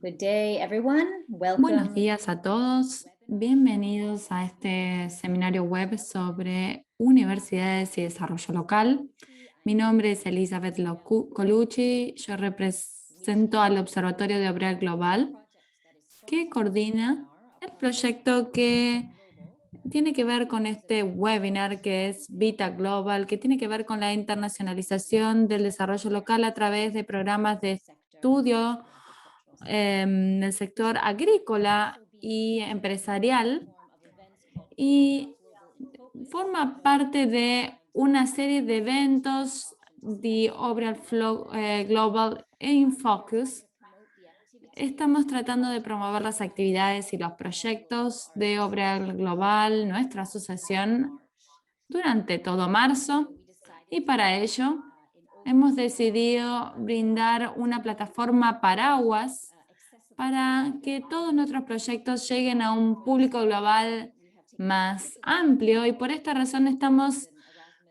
Good day, everyone. Buenos Welcome. días a todos. Bienvenidos a este seminario web sobre universidades y desarrollo local. Mi nombre es Elizabeth Colucci. Yo represento al Observatorio de Obra Global, que coordina el proyecto que tiene que ver con este webinar que es Vita Global, que tiene que ver con la internacionalización del desarrollo local a través de programas de estudio en el sector agrícola y empresarial, y forma parte de una serie de eventos de Obra Global in Focus. Estamos tratando de promover las actividades y los proyectos de Obra Global, nuestra asociación, durante todo marzo, y para ello hemos decidido brindar una plataforma paraguas para que todos nuestros proyectos lleguen a un público global más amplio, y por esta razón estamos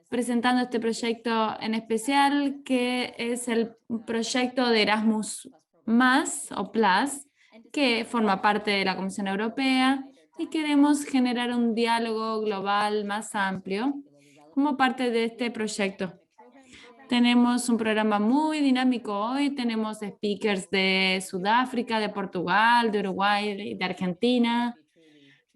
presentando este proyecto en especial, que es el proyecto de Erasmus Más o Plus, que forma parte de la Comisión Europea, y queremos generar un diálogo global más amplio como parte de este proyecto. Tenemos un programa muy dinámico hoy. Tenemos speakers de Sudáfrica, de Portugal, de Uruguay, de Argentina.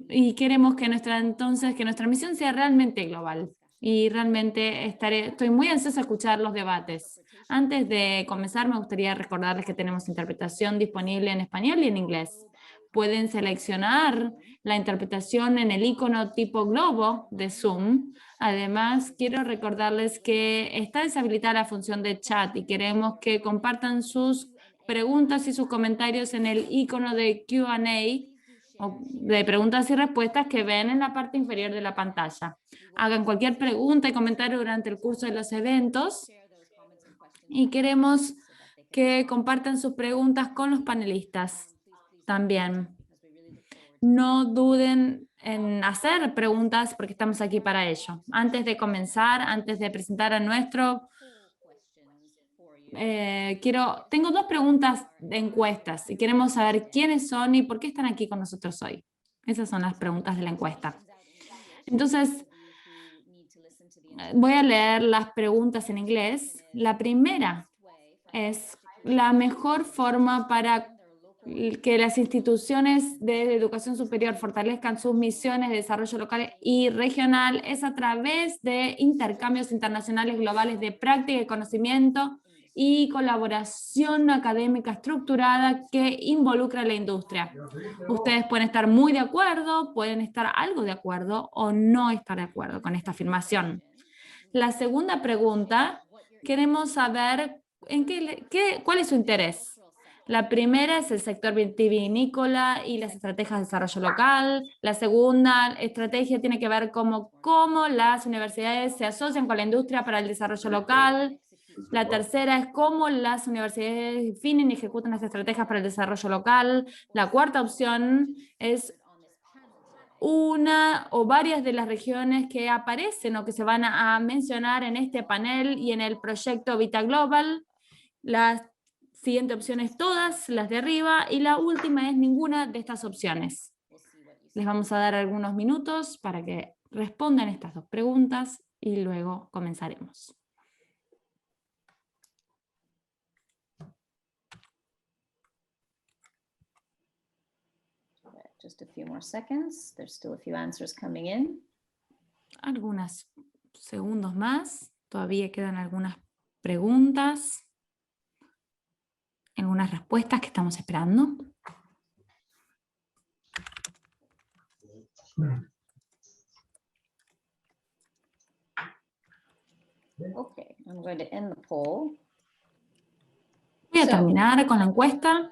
Y queremos que nuestra misión sea realmente global. Y realmente estoy muy ansiosa a escuchar los debates. Antes de comenzar, me gustaría recordarles que tenemos interpretación disponible en español y en inglés. Pueden seleccionar la interpretación en el icono tipo globo de Zoom. Además, quiero recordarles que está deshabilitada la función de chat y queremos que compartan sus preguntas y sus comentarios en el icono de Q&A o de preguntas y respuestas que ven en la parte inferior de la pantalla. Hagan cualquier pregunta y comentario durante el curso de los eventos, y queremos que compartan sus preguntas con los panelistas también. No duden en hacer preguntas porque estamos aquí para ello. Antes de comenzar, antes de presentar a nuestro tengo dos preguntas de encuestas y queremos saber quiénes son y por qué están aquí con nosotros hoy. Esas son las preguntas de la encuesta. Entonces, voy a leer las preguntas en inglés. La primera es: la mejor forma para que las instituciones de educación superior fortalezcan sus misiones de desarrollo local y regional es a través de intercambios internacionales globales de práctica y conocimiento y colaboración académica estructurada que involucra a la industria. Ustedes pueden estar muy de acuerdo, pueden estar algo de acuerdo o no estar de acuerdo con esta afirmación. La segunda pregunta, queremos saber cuál es su interés. La primera es el sector vitivinícola y las estrategias de desarrollo local. La segunda estrategia tiene que ver cómo las universidades se asocian con la industria para el desarrollo local. La tercera es cómo las universidades definen y ejecutan las estrategias para el desarrollo local. La cuarta opción es una o varias de las regiones que aparecen o que se van a mencionar en este panel y en el proyecto Vita Global. La siguiente opción es todas las de arriba y la última es ninguna de estas opciones. Les vamos a dar algunos minutos para que respondan estas dos preguntas y luego comenzaremos. Just a few more seconds. There's still a few answers coming in. Algunos segundos más. Todavía quedan algunas preguntas, algunas respuestas que estamos esperando. Okay, I'm going to end the poll. Voy a terminar con la encuesta.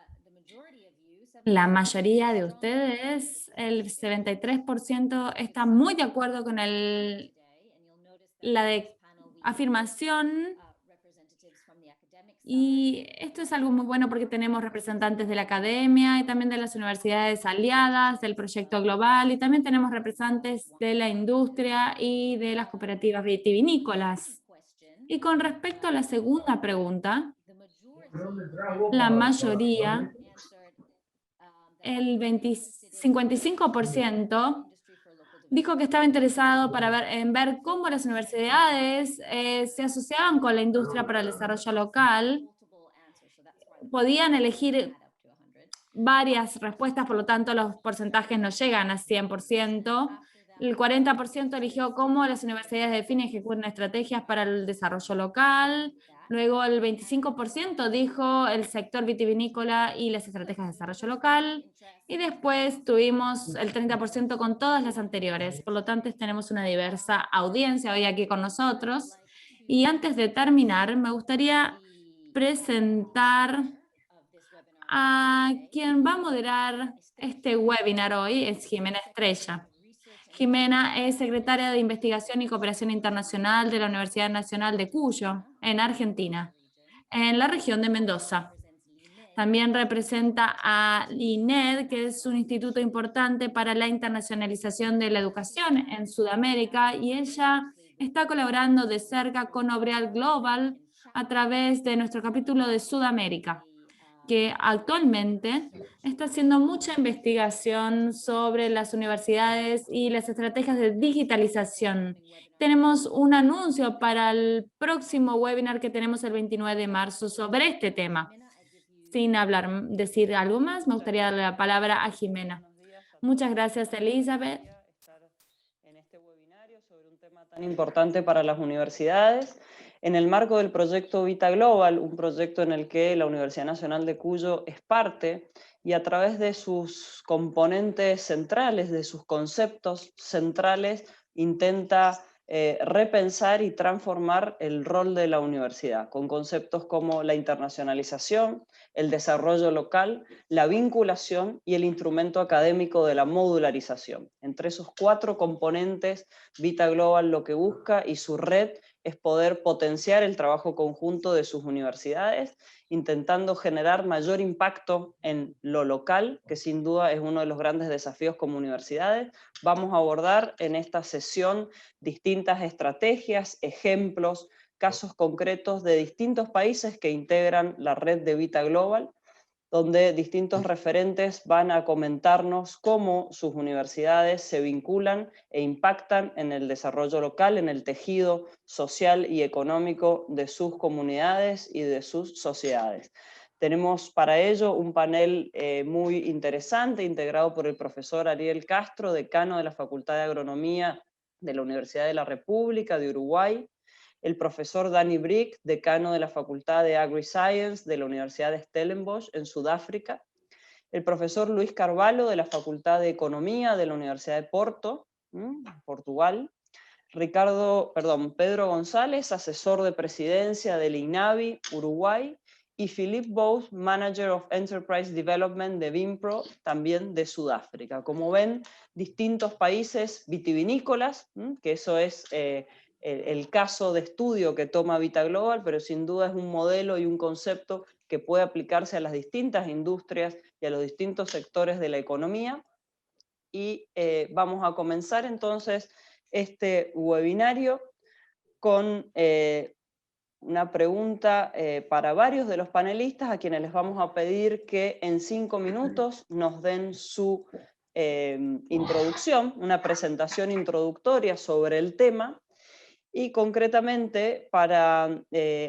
La mayoría de ustedes, el 73%, está muy de acuerdo con la afirmación. Y esto es algo muy bueno porque tenemos representantes de la academia y también de las universidades aliadas, del proyecto global, y también tenemos representantes de la industria y de las cooperativas vitivinícolas. Y con respecto a la segunda pregunta, la mayoría el 55% dijo que estaba interesado en ver cómo las universidades se asociaban con la industria para el desarrollo local. Podían elegir varias respuestas, por lo tanto los porcentajes no llegan a 100%. El 40% eligió cómo las universidades definen y ejecutan estrategias para el desarrollo local. Luego el 25% dijo el sector vitivinícola y las estrategias de desarrollo local. Y después tuvimos el 30% con todas las anteriores. Por lo tanto, tenemos una diversa audiencia hoy aquí con nosotros. Y antes de terminar, me gustaría presentar a quien va a moderar este webinar hoy, es Jimena Estrella. Jimena es secretaria de Investigación y Cooperación Internacional de la Universidad Nacional de Cuyo, en Argentina, en la región de Mendoza. También representa a INED, que es un instituto importante para la internacionalización de la educación en Sudamérica, y ella está colaborando de cerca con Obreal Global a través de nuestro capítulo de Sudamérica, que actualmente está haciendo mucha investigación sobre las universidades y las estrategias de digitalización. Tenemos un anuncio para el próximo webinar que tenemos el 29 de marzo sobre este tema. Sin decir algo más, me gustaría darle la palabra a Jimena. Muchas gracias, Elizabeth. En este webinario sobre un tema tan importante para las universidades, en el marco del proyecto Vita Global, un proyecto en el que la Universidad Nacional de Cuyo es parte, y a través de sus componentes centrales, de sus conceptos centrales, intenta repensar y transformar el rol de la universidad, con conceptos como la internacionalización, el desarrollo local, la vinculación y el instrumento académico de la modularización. Entre esos 4 componentes, Vita Global lo que busca y su red es poder potenciar el trabajo conjunto de sus universidades, intentando generar mayor impacto en lo local, que sin duda es uno de los grandes desafíos como universidades. Vamos a abordar en esta sesión distintas estrategias, ejemplos, casos concretos de distintos países que integran la red de Vita Global, donde distintos referentes van a comentarnos cómo sus universidades se vinculan e impactan en el desarrollo local, en el tejido social y económico de sus comunidades y de sus sociedades. Tenemos para ello un panel muy interesante, integrado por el profesor Ariel Castro, decano de la Facultad de Agronomía de la Universidad de la República de Uruguay, el profesor Danny Brick, decano de la Facultad de Agri-Science de la Universidad de Stellenbosch en Sudáfrica, el profesor Luis Carvalho de la Facultad de Economía de la Universidad de Porto, Portugal, Pedro González, asesor de presidencia del INAVI, Uruguay, y Philippe Bose, Manager of Enterprise Development de Vinpro, también de Sudáfrica. Como ven, distintos países vitivinícolas, que eso es el caso de estudio que toma Vita Global, pero sin duda es un modelo y un concepto que puede aplicarse a las distintas industrias y a los distintos sectores de la economía. Y vamos a comenzar entonces este webinario con una pregunta para varios de los panelistas, a quienes les vamos a pedir que en 5 minutos nos den su introducción, una presentación introductoria sobre el tema. Y concretamente para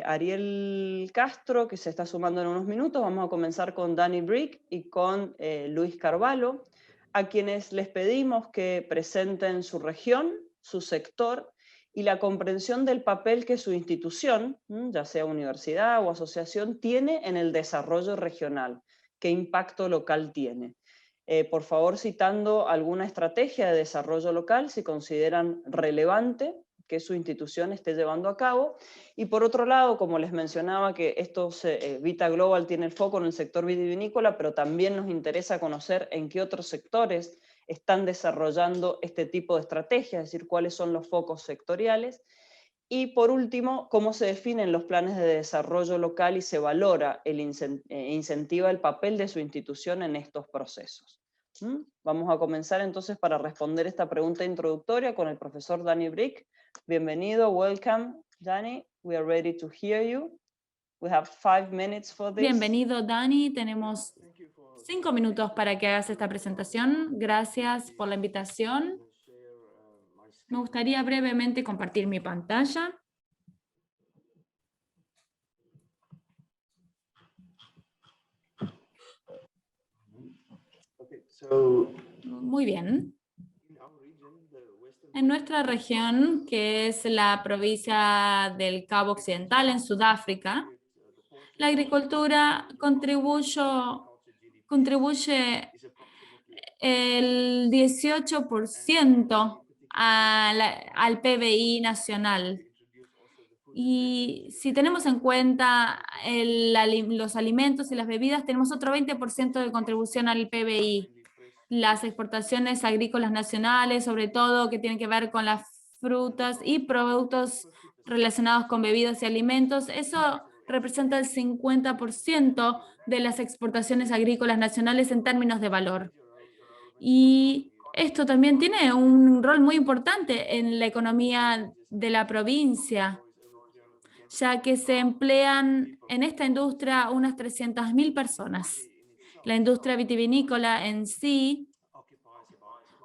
Ariel Castro, que se está sumando en unos minutos, vamos a comenzar con Danny Brick y con Luis Carvalho, a quienes les pedimos que presenten su región, su sector y la comprensión del papel que su institución, ya sea universidad o asociación, tiene en el desarrollo regional, qué impacto local tiene. Por favor, citando alguna estrategia de desarrollo local, si consideran relevante que su institución esté llevando a cabo. Y por otro lado, como les mencionaba, que Vita Global tiene el foco en el sector vitivinícola, pero también nos interesa conocer en qué otros sectores están desarrollando este tipo de estrategias, es decir, cuáles son los focos sectoriales. Y por último, cómo se definen los planes de desarrollo local y se valora, incentiva el papel de su institución en estos procesos. Vamos a comenzar entonces para responder esta pregunta introductoria con el profesor Danny Brick. Bienvenido, welcome, Danny. We are ready to hear you. We have 5 minutes for this. Bienvenido, Dani. Tenemos 5 minutos para que hagas esta presentación. Gracias por la invitación. Me gustaría brevemente compartir mi pantalla. Muy bien. En nuestra región, que es la provincia del Cabo Occidental, en Sudáfrica, la agricultura contribuye el 18% al PBI nacional. Y si tenemos en cuenta los alimentos y las bebidas, tenemos otro 20% de contribución al PBI. Las exportaciones agrícolas nacionales, sobre todo que tienen que ver con las frutas y productos relacionados con bebidas y alimentos, eso representa el 50% de las exportaciones agrícolas nacionales en términos de valor. Y esto también tiene un rol muy importante en la economía de la provincia, ya que se emplean en esta industria unas 300.000 personas. La industria vitivinícola en sí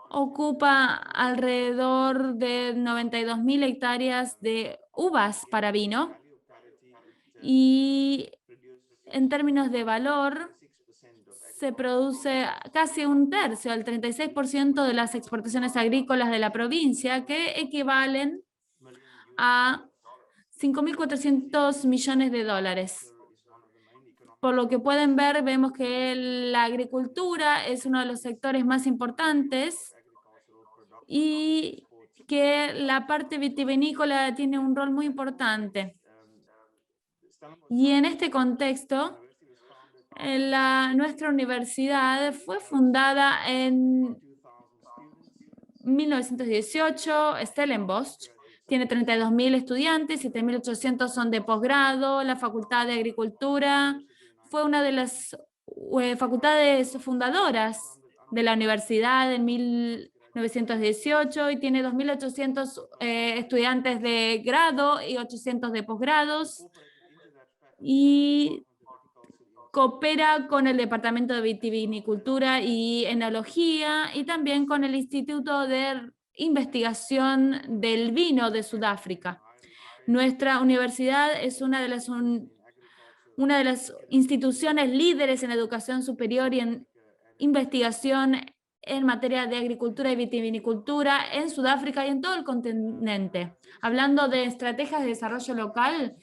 ocupa alrededor de 92.000 hectáreas de uvas para vino y en términos de valor se produce casi un tercio, el 36% de las exportaciones agrícolas de la provincia, que equivalen a 5.400 millones de dólares. Por lo que pueden ver, vemos que la agricultura es uno de los sectores más importantes y que la parte vitivinícola tiene un rol muy importante. Y en este contexto, nuestra universidad fue fundada en 1918, Stellenbosch. Tiene 32.000 estudiantes, 7.800 son de posgrado. La Facultad de Agricultura fue una de las facultades fundadoras de la universidad en 1918 y tiene 2.800 estudiantes de grado y 800 de posgrados. Y coopera con el Departamento de Vitivinicultura y Enología y también con el Instituto de Investigación del Vino de Sudáfrica. Nuestra universidad es una de las instituciones líderes en educación superior y en investigación en materia de agricultura y vitivinicultura en Sudáfrica y en todo el continente. Hablando de estrategias de desarrollo local,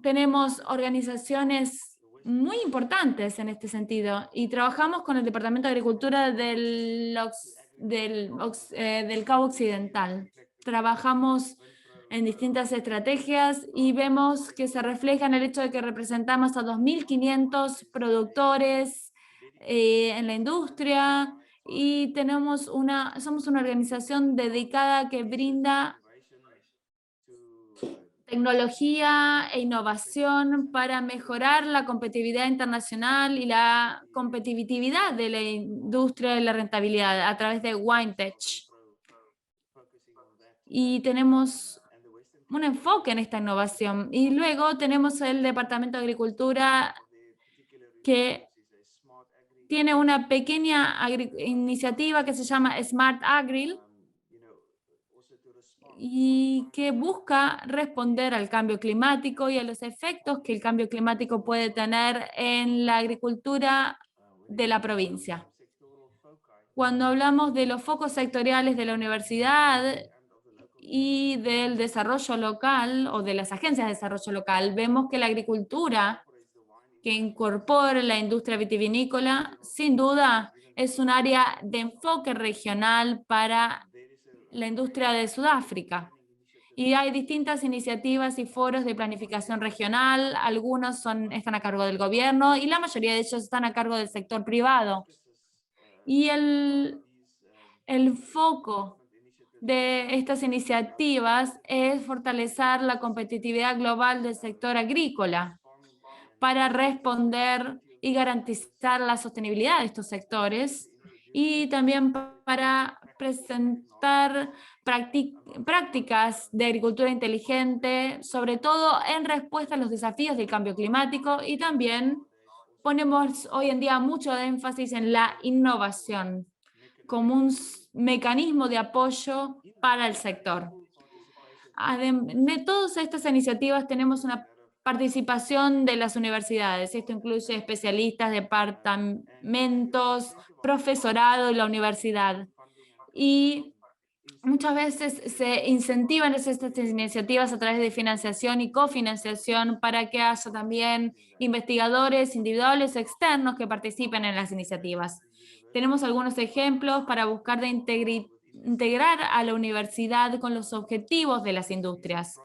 tenemos organizaciones muy importantes en este sentido y trabajamos con el Departamento de Agricultura del Cabo Occidental. Trabajamos en distintas estrategias y vemos que se refleja en el hecho de que representamos a 2.500 productores en la industria y somos una organización dedicada que brinda tecnología e innovación para mejorar la competitividad internacional y la competitividad de la industria y la rentabilidad a través de WineTech. Y tenemos un enfoque en esta innovación. Y luego tenemos el Departamento de Agricultura que tiene una pequeña iniciativa que se llama Smart Agri y que busca responder al cambio climático y a los efectos que el cambio climático puede tener en la agricultura de la provincia. Cuando hablamos de los focos sectoriales de la universidad y del desarrollo local o de las agencias de desarrollo local, vemos que la agricultura que incorpora la industria vitivinícola, sin duda, es un área de enfoque regional para la industria de Sudáfrica. Y hay distintas iniciativas y foros de planificación regional, algunos están a cargo del gobierno y la mayoría de ellos están a cargo del sector privado. Y el foco de estas iniciativas es fortalecer la competitividad global del sector agrícola para responder y garantizar la sostenibilidad de estos sectores y también para presentar prácticas de agricultura inteligente, sobre todo en respuesta a los desafíos del cambio climático, y también ponemos hoy en día mucho énfasis en la innovación como un mecanismo de apoyo para el sector. De todas estas iniciativas tenemos una participación de las universidades. Esto incluye especialistas, departamentos, profesorado de la universidad. Y muchas veces se incentivan estas iniciativas a través de financiación y cofinanciación para que haya también investigadores individuales externos que participen en las iniciativas. Tenemos algunos ejemplos para buscar de integrar a la universidad con los objetivos de las industrias.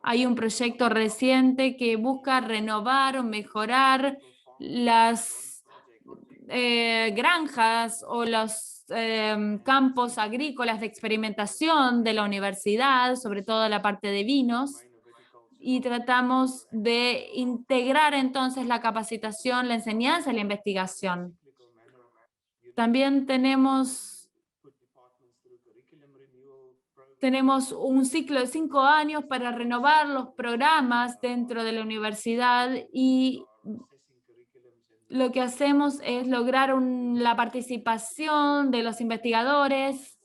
Hay un proyecto reciente que busca renovar o mejorar las granjas o los campos agrícolas de experimentación de la universidad, sobre todo la parte de vinos, y tratamos de integrar entonces la capacitación, la enseñanza y la investigación. También tenemos un ciclo de 5 años para renovar los programas dentro de la universidad, y lo que hacemos es lograr la participación de los investigadores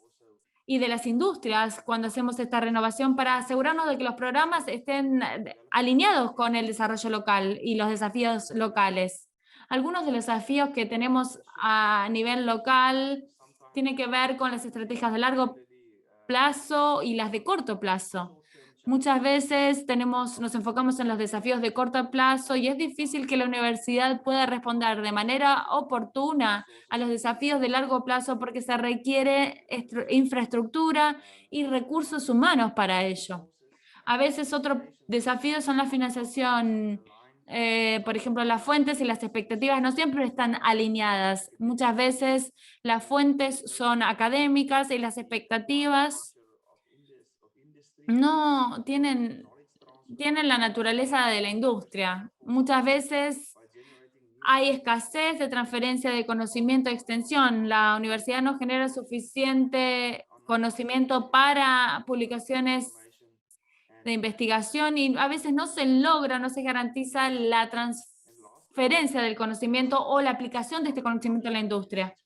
y de las industrias cuando hacemos esta renovación para asegurarnos de que los programas estén alineados con el desarrollo local y los desafíos locales. Algunos de los desafíos que tenemos a nivel local tienen que ver con las estrategias de largo plazo y las de corto plazo. Muchas veces nos enfocamos en los desafíos de corto plazo y es difícil que la universidad pueda responder de manera oportuna a los desafíos de largo plazo porque se requiere infraestructura y recursos humanos para ello. A veces otro desafío son la financiación. Por ejemplo, las fuentes y las expectativas no siempre están alineadas. Muchas veces las fuentes son académicas y las expectativas no tienen la naturaleza de la industria. Muchas veces hay escasez de transferencia de conocimiento y extensión. La universidad no genera suficiente conocimiento para publicaciones de investigación y a veces no se logra, no se garantiza la transferencia del conocimiento o la aplicación de este conocimiento a la industria.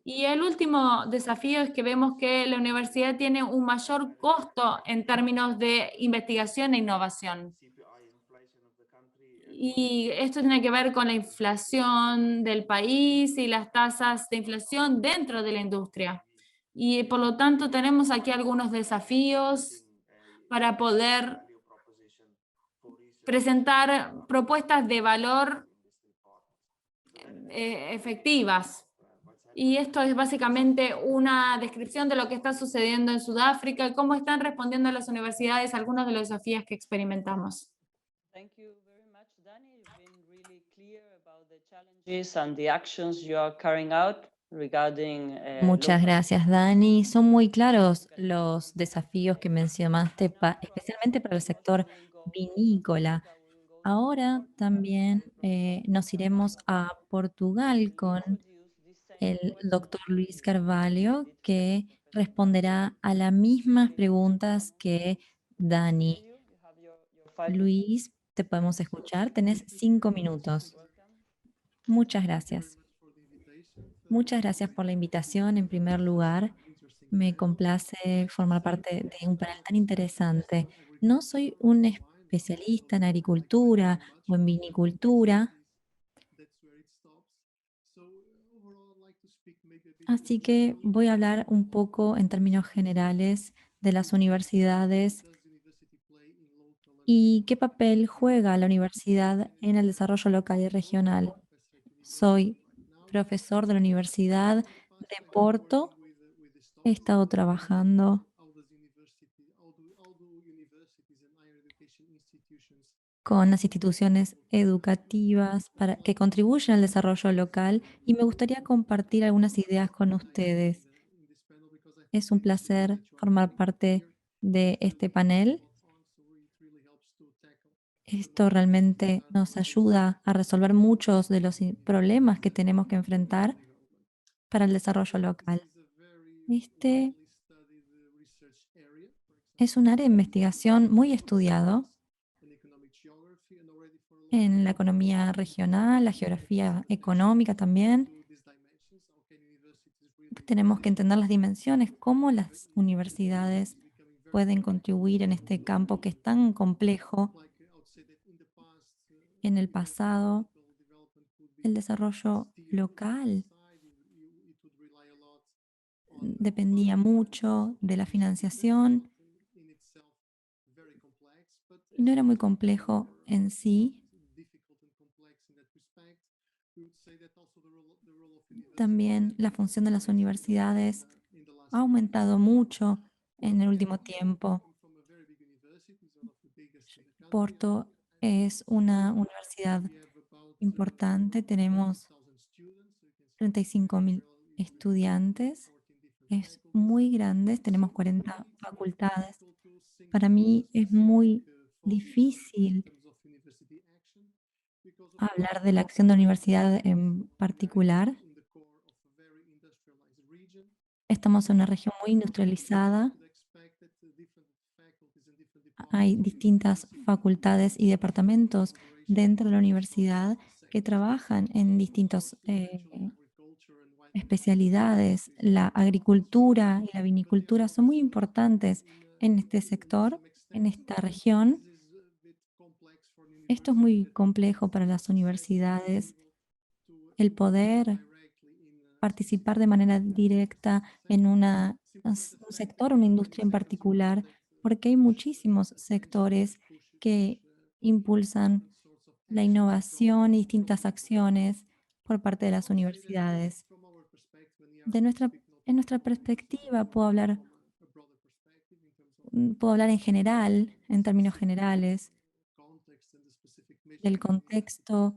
Y el último desafío es que vemos que la universidad tiene un mayor costo en términos de investigación e innovación. Y esto tiene que ver con la inflación del país y las tasas de inflación dentro de la industria. Y por lo tanto tenemos aquí algunos desafíos para poder presentar propuestas de valor efectivas. Y esto es básicamente una descripción de lo que está sucediendo en Sudáfrica y cómo están respondiendo las universidades a algunos de los desafíos que experimentamos. Thank you very much, Dani. You've been really clear about the challenges and the actions you are carrying out regarding Muchas gracias, Dani. Son muy claros los desafíos que mencionaste, especialmente para el sector vinícola. Ahora también nos iremos a Portugal con el doctor Luis Carvalho, que responderá a las mismas preguntas que Dani. Luis, ¿te podemos escuchar? Tenés 5 minutos. Muchas gracias. Muchas gracias por la invitación. En primer lugar, me complace formar parte de un panel tan interesante. No soy un especialista en agricultura o en vinicultura, así que voy a hablar un poco en términos generales de las universidades y qué papel juega la universidad en el desarrollo local y regional. Soy profesor de la Universidad de Porto. He estado trabajando con las instituciones educativas que contribuyen al desarrollo local y me gustaría compartir algunas ideas con ustedes. Es un placer formar parte de este panel. Esto realmente nos ayuda a resolver muchos de los problemas que tenemos que enfrentar para el desarrollo local. Este es un área de investigación muy estudiado en la economía regional, la geografía económica también. Tenemos que entender las dimensiones, cómo las universidades pueden contribuir en este campo que es tan complejo. En el pasado, el desarrollo local dependía mucho de la financiación y no era muy complejo en sí. También la función de las universidades ha aumentado mucho en el último tiempo. Porto es una universidad importante, tenemos 35.000 estudiantes, es muy grande, tenemos 40 facultades. Para mí es muy difícil hablar de la acción de la universidad en particular. Estamos en una región muy industrializada. Hay distintas facultades y departamentos dentro de la universidad que trabajan en distintas especialidades. La agricultura y la vinicultura son muy importantes en este sector, en esta región. Esto es muy complejo para las universidades, el poder participar de manera directa en un sector, una industria en particular, porque hay muchísimos sectores que impulsan la innovación y distintas acciones por parte de las universidades. En nuestra perspectiva, puedo hablar en general, en términos generales, del contexto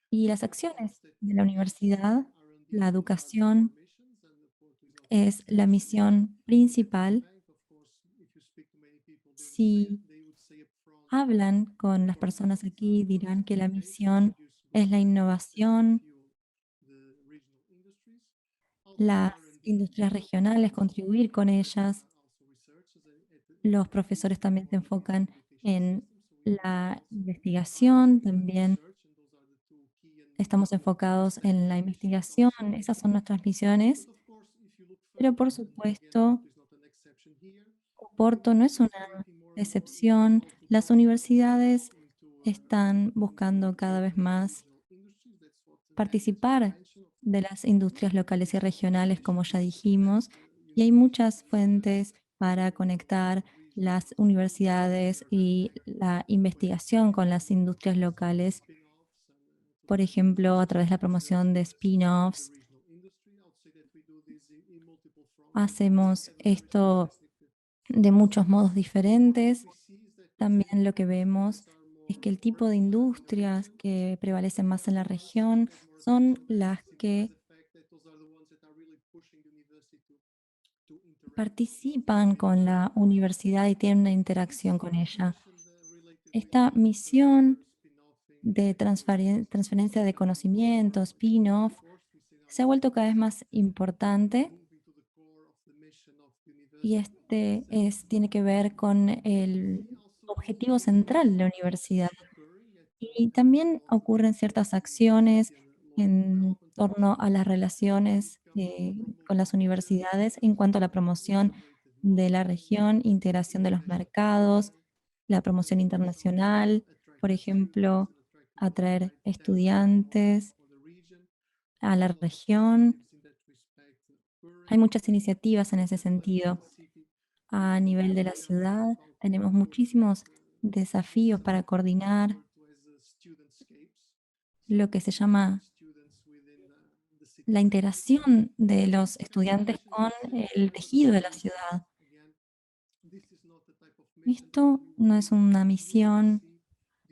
y las acciones de la universidad. La educación es la misión principal. Si hablan con las personas aquí, dirán que la misión es la innovación, las industrias regionales, contribuir con ellas. Los profesores también se enfocan en la investigación, también estamos enfocados en la investigación, esas son nuestras misiones, pero por supuesto, Porto no es una excepción. Las universidades están buscando cada vez más participar de las industrias locales y regionales, como ya dijimos, y hay muchas fuentes para conectar las universidades y la investigación con las industrias locales, por ejemplo, a través de la promoción de spin-offs. Hacemos esto de muchos modos diferentes. También lo que vemos es que el tipo de industrias que prevalecen más en la región son las que participan con la universidad y tienen una interacción con ella. Esta misión de transferencia de conocimientos, spin-off, se ha vuelto cada vez más importante y tiene que ver con el objetivo central de la universidad. Y también ocurren ciertas acciones en torno a las relaciones con las universidades en cuanto a la promoción de la región, integración de los mercados, la promoción internacional, por ejemplo, atraer estudiantes a la región. Hay muchas iniciativas en ese sentido. A nivel de la ciudad, tenemos muchísimos desafíos para coordinar lo que se llama la integración de los estudiantes con el tejido de la ciudad. Esto no es una misión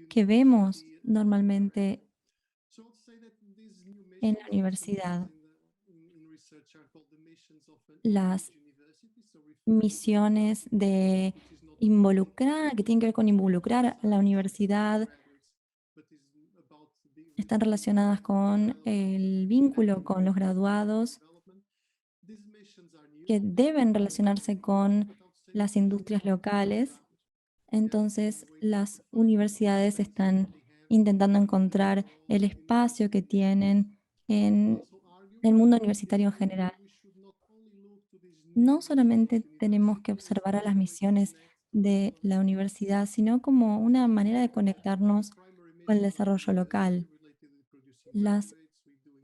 que vemos normalmente en la universidad. Las misiones de involucrar, que tienen que ver con involucrar a la universidad, están relacionadas con el vínculo con los graduados. que deben relacionarse con las industrias locales. Entonces, las universidades están intentando encontrar el espacio que tienen en el mundo universitario en general. No solamente tenemos que observar a las misiones de la universidad, sino como una manera de conectarnos con el desarrollo local. Las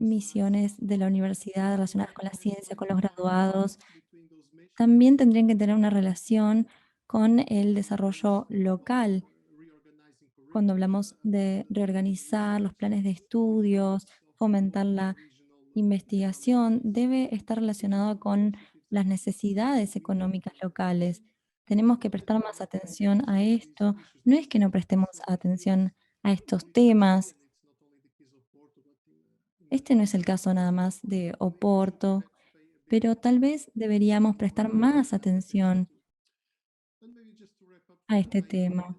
misiones de la universidad relacionadas con la ciencia, con los graduados, también tendrían que tener una relación con el desarrollo local. Cuando hablamos de reorganizar los planes de estudios, fomentar la investigación, debe estar relacionado con las necesidades económicas locales. Tenemos que prestar más atención a esto. No es que no prestemos atención a estos temas. Este no es el caso nada más de Oporto, pero tal vez deberíamos prestar más atención a este tema.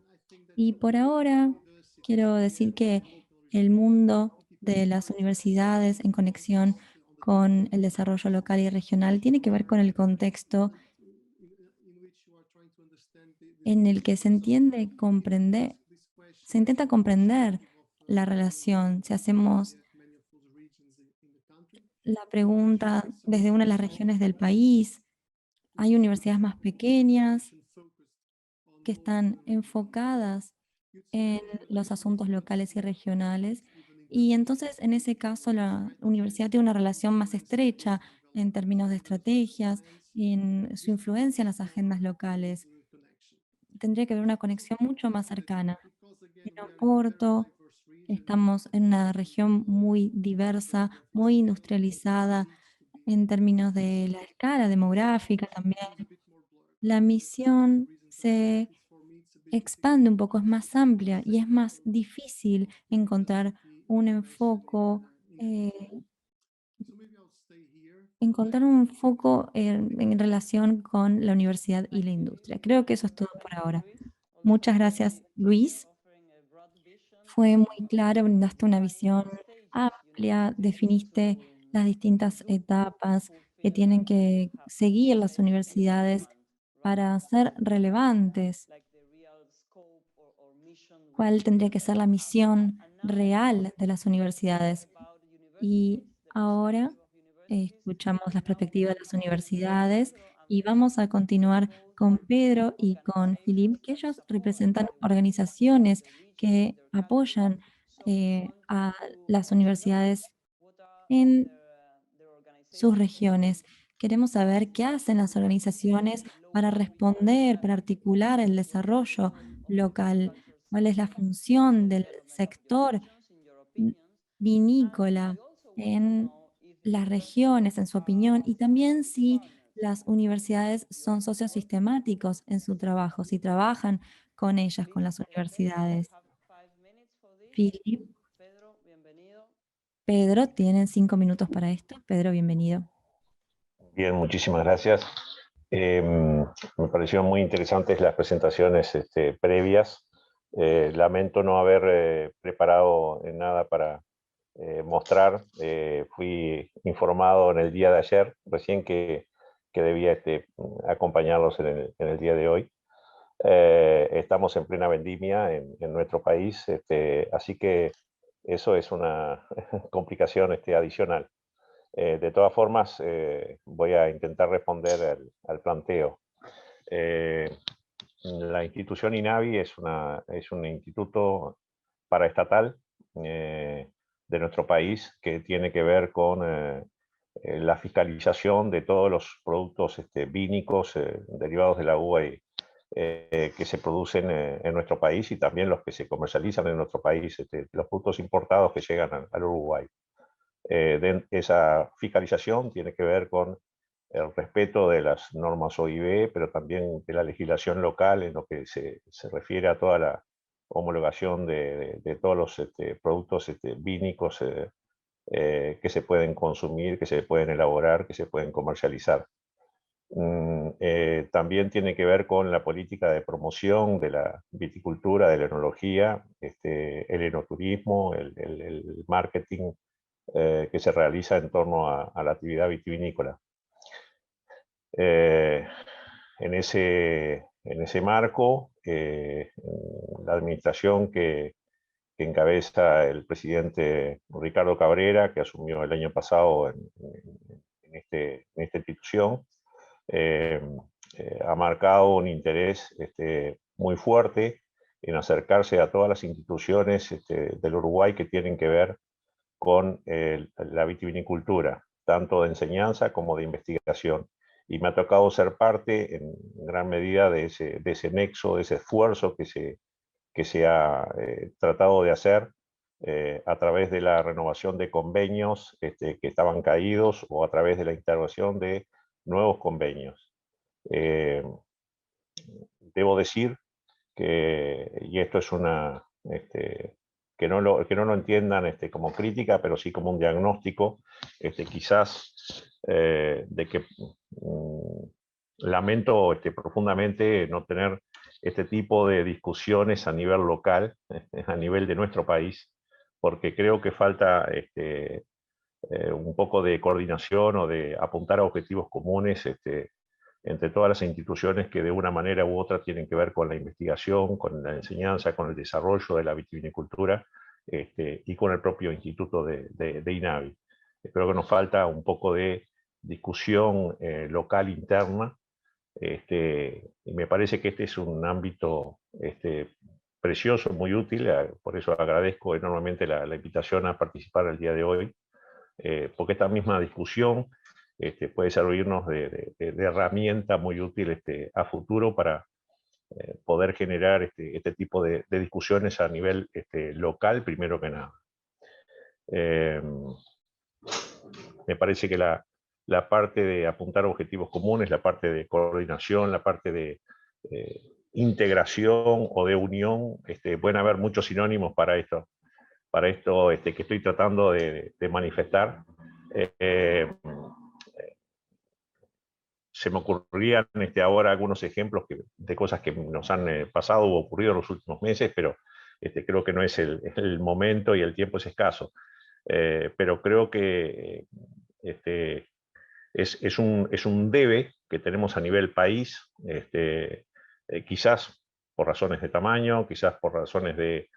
Y por ahora, quiero decir que el mundo de las universidades en conexión con el desarrollo local y regional tiene que ver con el contexto en el que se entiende comprender, se intenta comprender la relación. Si hacemos la pregunta desde una de las regiones del país, hay universidades más pequeñas que están enfocadas en los asuntos locales y regionales. Y entonces, en ese caso, la universidad tiene una relación más estrecha en términos de estrategias, en su influencia en las agendas locales. Tendría que haber una conexión mucho más cercana. En Oporto estamos en una región muy diversa, muy industrializada en términos de la escala demográfica también. La misión se expande un poco, es más amplia y es más difícil eh, encontrar un foco en relación con la universidad y la industria. Creo que eso es todo por ahora. Muchas gracias, Luis. Fue muy claro, brindaste una visión amplia, definiste las distintas etapas que tienen que seguir las universidades para ser relevantes, cuál tendría que ser la misión real de las universidades. Y ahora escuchamos las perspectivas de las universidades y vamos a continuar con Pedro y con Philip, que ellos representan organizaciones que apoyan a las universidades en sus regiones. Queremos saber qué hacen las organizaciones para responder, para articular el desarrollo local, cuál es la función del sector n- vinícola en las regiones, en su opinión, y también si las universidades son socios sistemáticos en su trabajo, si trabajan con ellas, con las universidades. Philip, Pedro, tienen 5 minutos para esto. Pedro, bienvenido. Bien, muchísimas gracias. Me parecieron muy interesantes las presentaciones previas. Lamento no haber preparado nada para mostrar. Fui informado en el día de ayer, recién que debía acompañarlos en el día de hoy. Estamos en plena vendimia en nuestro país, así que eso es una complicación adicional. De todas formas, voy a intentar responder al planteo. La institución INAVI es un instituto paraestatal de nuestro país que tiene que ver con la fiscalización de todos los productos vínicos derivados de la uva que se producen en nuestro país y también los que se comercializan en nuestro país, los productos importados que llegan al Uruguay. Esa fiscalización tiene que ver con el respeto de las normas OIB, pero también de la legislación local en lo que se refiere a toda la homologación de todos los productos vínicos que se pueden consumir, que se pueden elaborar, que se pueden comercializar. También tiene que ver con la política de promoción de la viticultura, de la enología, el enoturismo, el marketing que se realiza en torno a la actividad vitivinícola. En ese marco, la administración que encabeza el presidente Ricardo Cabrera, que asumió el año pasado en esta institución, ha marcado un interés muy fuerte en acercarse a todas las instituciones del Uruguay que tienen que ver con la vitivinicultura, tanto de enseñanza como de investigación. Y me ha tocado ser parte en gran medida de ese nexo, de ese esfuerzo que se ha tratado de hacer a través de la renovación de convenios que estaban caídos o a través de la instauración de nuevos convenios. Debo decir que, y esto es que no lo entiendan como crítica, pero sí como un diagnóstico, quizás de que lamento profundamente no tener este tipo de discusiones a nivel local, a nivel de nuestro país, porque creo que falta un poco de coordinación o de apuntar a objetivos comunes entre todas las instituciones que de una manera u otra tienen que ver con la investigación, con la enseñanza, con el desarrollo de la vitivinicultura y con el propio instituto de INAVI. Creo que nos falta un poco de discusión local interna y me parece que este es un ámbito precioso, muy útil, por eso agradezco enormemente la invitación a participar el día de hoy, porque esta misma discusión puede servirnos de herramienta muy útil a futuro para poder generar este tipo de discusiones a nivel local, primero que nada. Me parece que la parte de apuntar a objetivos comunes, la parte de coordinación, la parte de integración o de unión, pueden haber muchos sinónimos para esto que estoy tratando de manifestar. Se me ocurrirían ahora algunos ejemplos de cosas que nos han pasado o ocurrido en los últimos meses, pero creo que no es el momento y el tiempo es escaso. Pero creo que es un debe que tenemos a nivel país, quizás por razones de tamaño, quizás por razones de...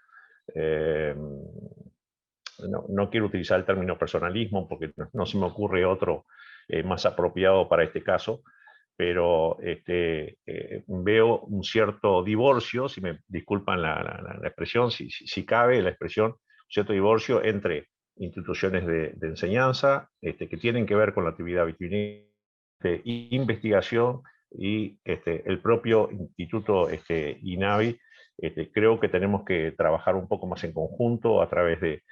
no quiero utilizar el término personalismo porque no se me ocurre otro más apropiado para este caso, pero veo un cierto divorcio, si me disculpan la expresión, si cabe la expresión, un cierto divorcio entre instituciones de enseñanza que tienen que ver con la actividad vitivinícola, investigación y el propio instituto INAVI. Creo que tenemos que trabajar un poco más en conjunto a través de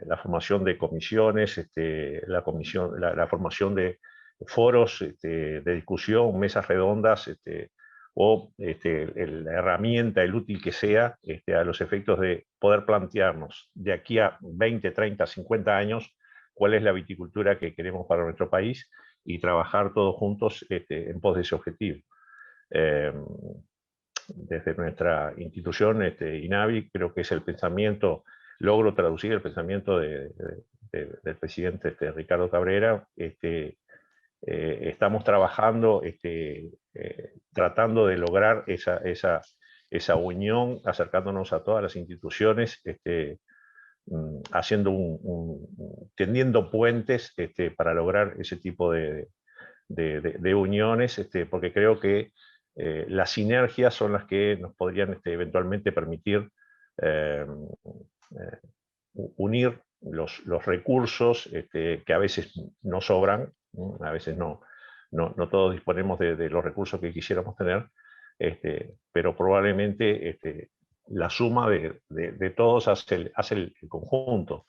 la formación de comisiones, la formación de foros de discusión, mesas redondas, o la herramienta, el útil que sea, a los efectos de poder plantearnos de aquí a 20, 30, 50 años cuál es la viticultura que queremos para nuestro país y trabajar todos juntos en pos de ese objetivo. Desde nuestra institución, INAVI, creo que es el pensamiento, logro traducir el pensamiento del presidente Ricardo Cabrera. Estamos trabajando, tratando de lograr esa unión, acercándonos a todas las instituciones, tendiendo puentes para lograr ese tipo de uniones, porque creo que las sinergias son las que nos podrían eventualmente permitir unir los recursos que a veces no sobran, a veces no todos disponemos de los recursos que quisiéramos tener, pero probablemente la suma de todos hace el conjunto.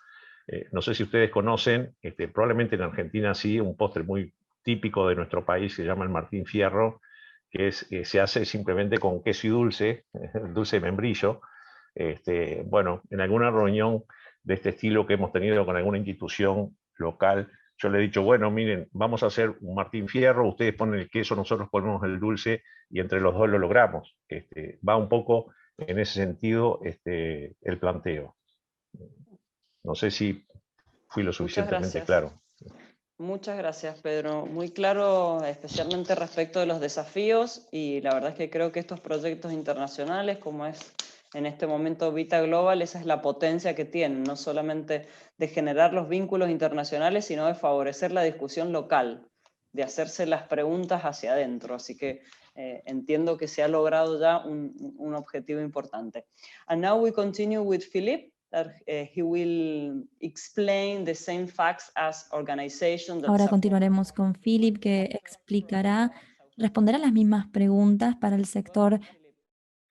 No sé si ustedes conocen, probablemente en Argentina sí, un postre muy típico de nuestro país se llama el Martín Fierro, que se hace simplemente con queso y dulce, dulce de membrillo. Bueno, en alguna reunión de este estilo que hemos tenido con alguna institución local, yo le he dicho, bueno, miren, vamos a hacer un Martín Fierro, ustedes ponen el queso, nosotros ponemos el dulce y entre los dos lo logramos. Va un poco en ese sentido el planteo. No sé si fui lo suficientemente claro. Muchas gracias, Pedro. Muy claro, especialmente respecto de los desafíos, y la verdad es que creo que estos proyectos internacionales, como es en este momento Vita Global, esa es la potencia que tienen, no solamente de generar los vínculos internacionales, sino de favorecer la discusión local, de hacerse las preguntas hacia adentro. Así que entiendo que se ha logrado ya un objetivo importante. And now we continue with Philip, that he will explain the same facts as organization that Ahora support. continuaremos con Philip, que responderá las mismas preguntas para el sector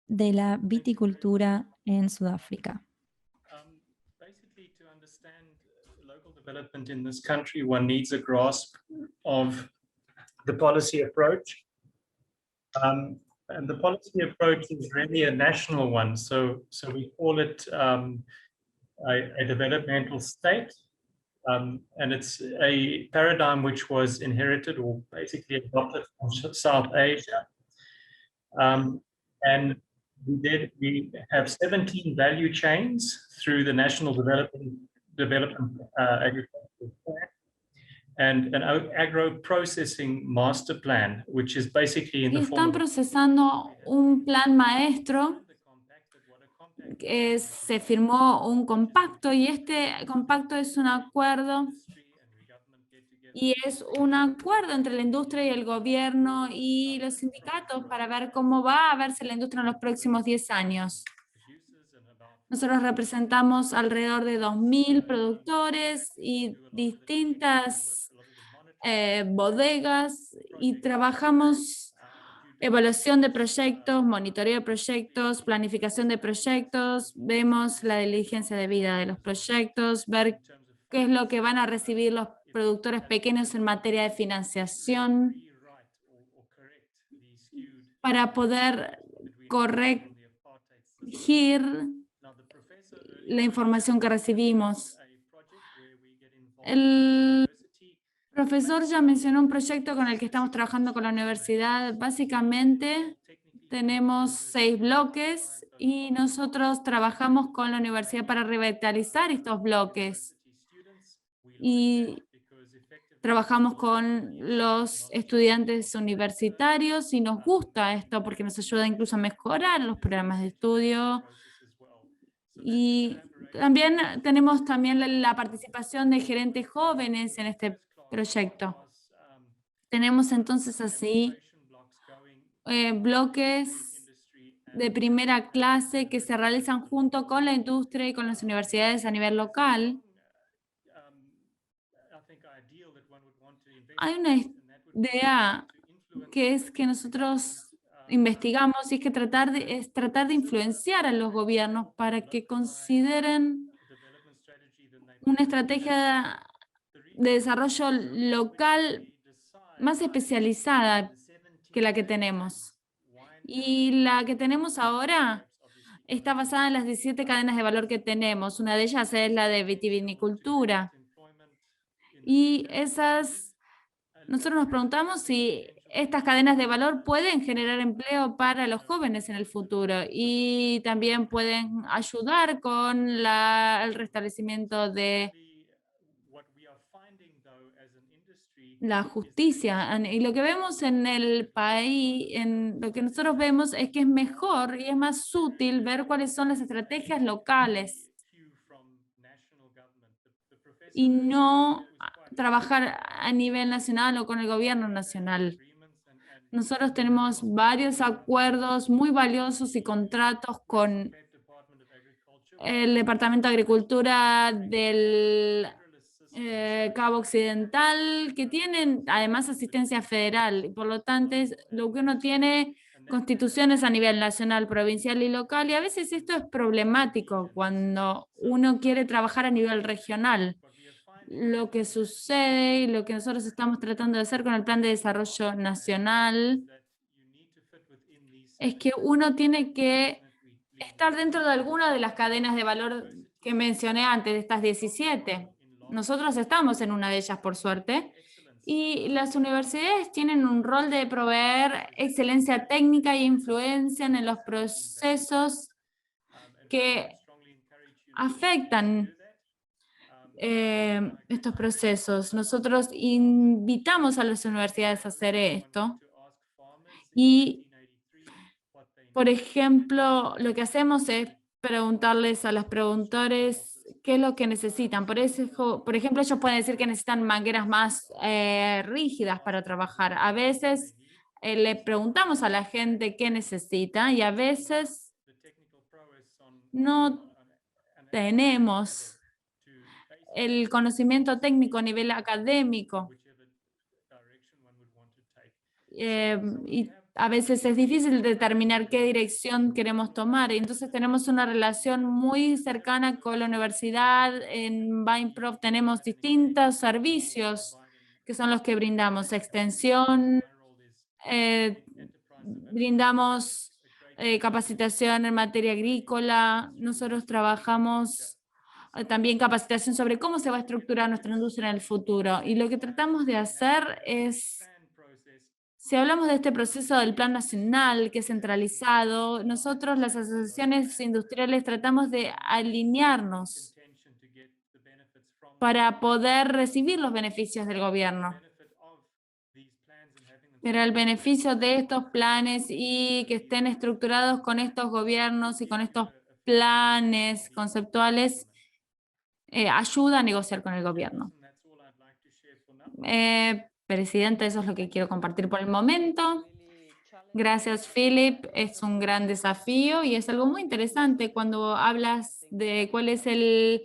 de la viticultura en Sudáfrica. Basically, to understand local development in this country, one needs a grasp of the policy approach. And the policy approach is really a national one. So we call it a developmental state. And it's a paradigm which was inherited or basically adopted from South Asia. And we have 17 value chains through the National Development Agricultural Plan and an agro-processing master plan, which is basically in Y the form están of procesando un plan maestro. Se firmó un compacto y este compacto es un acuerdo entre la industria y el gobierno y los sindicatos para ver cómo va a verse la industria en los próximos 10 años. Nosotros representamos alrededor de 2.000 productores y distintas bodegas y trabajamos evaluación de proyectos, monitoreo de proyectos, planificación de proyectos, vemos la diligencia de vida de los proyectos, ver qué es lo que van a recibir los productores pequeños en materia de financiación para poder corregir la información que recibimos. El profesor ya mencionó un proyecto con el que estamos trabajando con la universidad. Básicamente tenemos 6 bloques y nosotros trabajamos con la universidad para revitalizar estos bloques. Y trabajamos con los estudiantes universitarios y nos gusta esto porque nos ayuda incluso a mejorar los programas de estudio. Y también tenemos la participación de gerentes jóvenes en este proyecto. Tenemos entonces así bloques de primera clase que se realizan junto con la industria y con las universidades a nivel local. Hay una idea que es que nosotros investigamos y es que tratar de influenciar a los gobiernos para que consideren una estrategia de desarrollo local más especializada que la que tenemos. Y la que tenemos ahora está basada en las 17 cadenas de valor que tenemos. Una de ellas es la de vitivinicultura. Y nosotros nos preguntamos si estas cadenas de valor pueden generar empleo para los jóvenes en el futuro y también pueden ayudar con el restablecimiento de la justicia. Y lo que vemos en el país, lo que nosotros vemos es que es mejor y es más útil ver cuáles son las estrategias locales y no trabajar a nivel nacional o con el gobierno nacional. Nosotros tenemos varios acuerdos muy valiosos y contratos con el Departamento de Agricultura del Cabo Occidental, que tienen además asistencia federal. Y por lo tanto, lo que uno tiene constituciones a nivel nacional, provincial y local, y a veces esto es problemático cuando uno quiere trabajar a nivel regional. Lo que sucede y lo que nosotros estamos tratando de hacer con el Plan de Desarrollo Nacional es que uno tiene que estar dentro de alguna de las cadenas de valor que mencioné antes, de estas 17. Nosotros estamos en una de ellas, por suerte, y las universidades tienen un rol de proveer excelencia técnica e influencia en los procesos que afectan estos procesos. Nosotros invitamos a las universidades a hacer esto y, por ejemplo, lo que hacemos es preguntarles a los preguntores qué es lo que necesitan. Por ejemplo, ellos pueden decir que necesitan mangueras más rígidas para trabajar. A veces le preguntamos a la gente qué necesita y a veces no tenemos el conocimiento técnico a nivel académico. Y a veces es difícil determinar qué dirección queremos tomar. Entonces tenemos una relación muy cercana con la universidad. En Vinprof tenemos distintos servicios que son los que brindamos. Extensión, brindamos capacitación en materia agrícola. Nosotros trabajamos también capacitación sobre cómo se va a estructurar nuestra industria en el futuro. Y lo que tratamos de hacer es, si hablamos de este proceso del Plan Nacional, que es centralizado, nosotros, las asociaciones industriales, tratamos de alinearnos para poder recibir los beneficios del gobierno. Pero el beneficio de estos planes y que estén estructurados con estos gobiernos y con estos planes conceptuales ayuda a negociar con el gobierno. Presidenta, eso es lo que quiero compartir por el momento. Gracias, Philip. Es un gran desafío y es algo muy interesante cuando hablas de cuál es el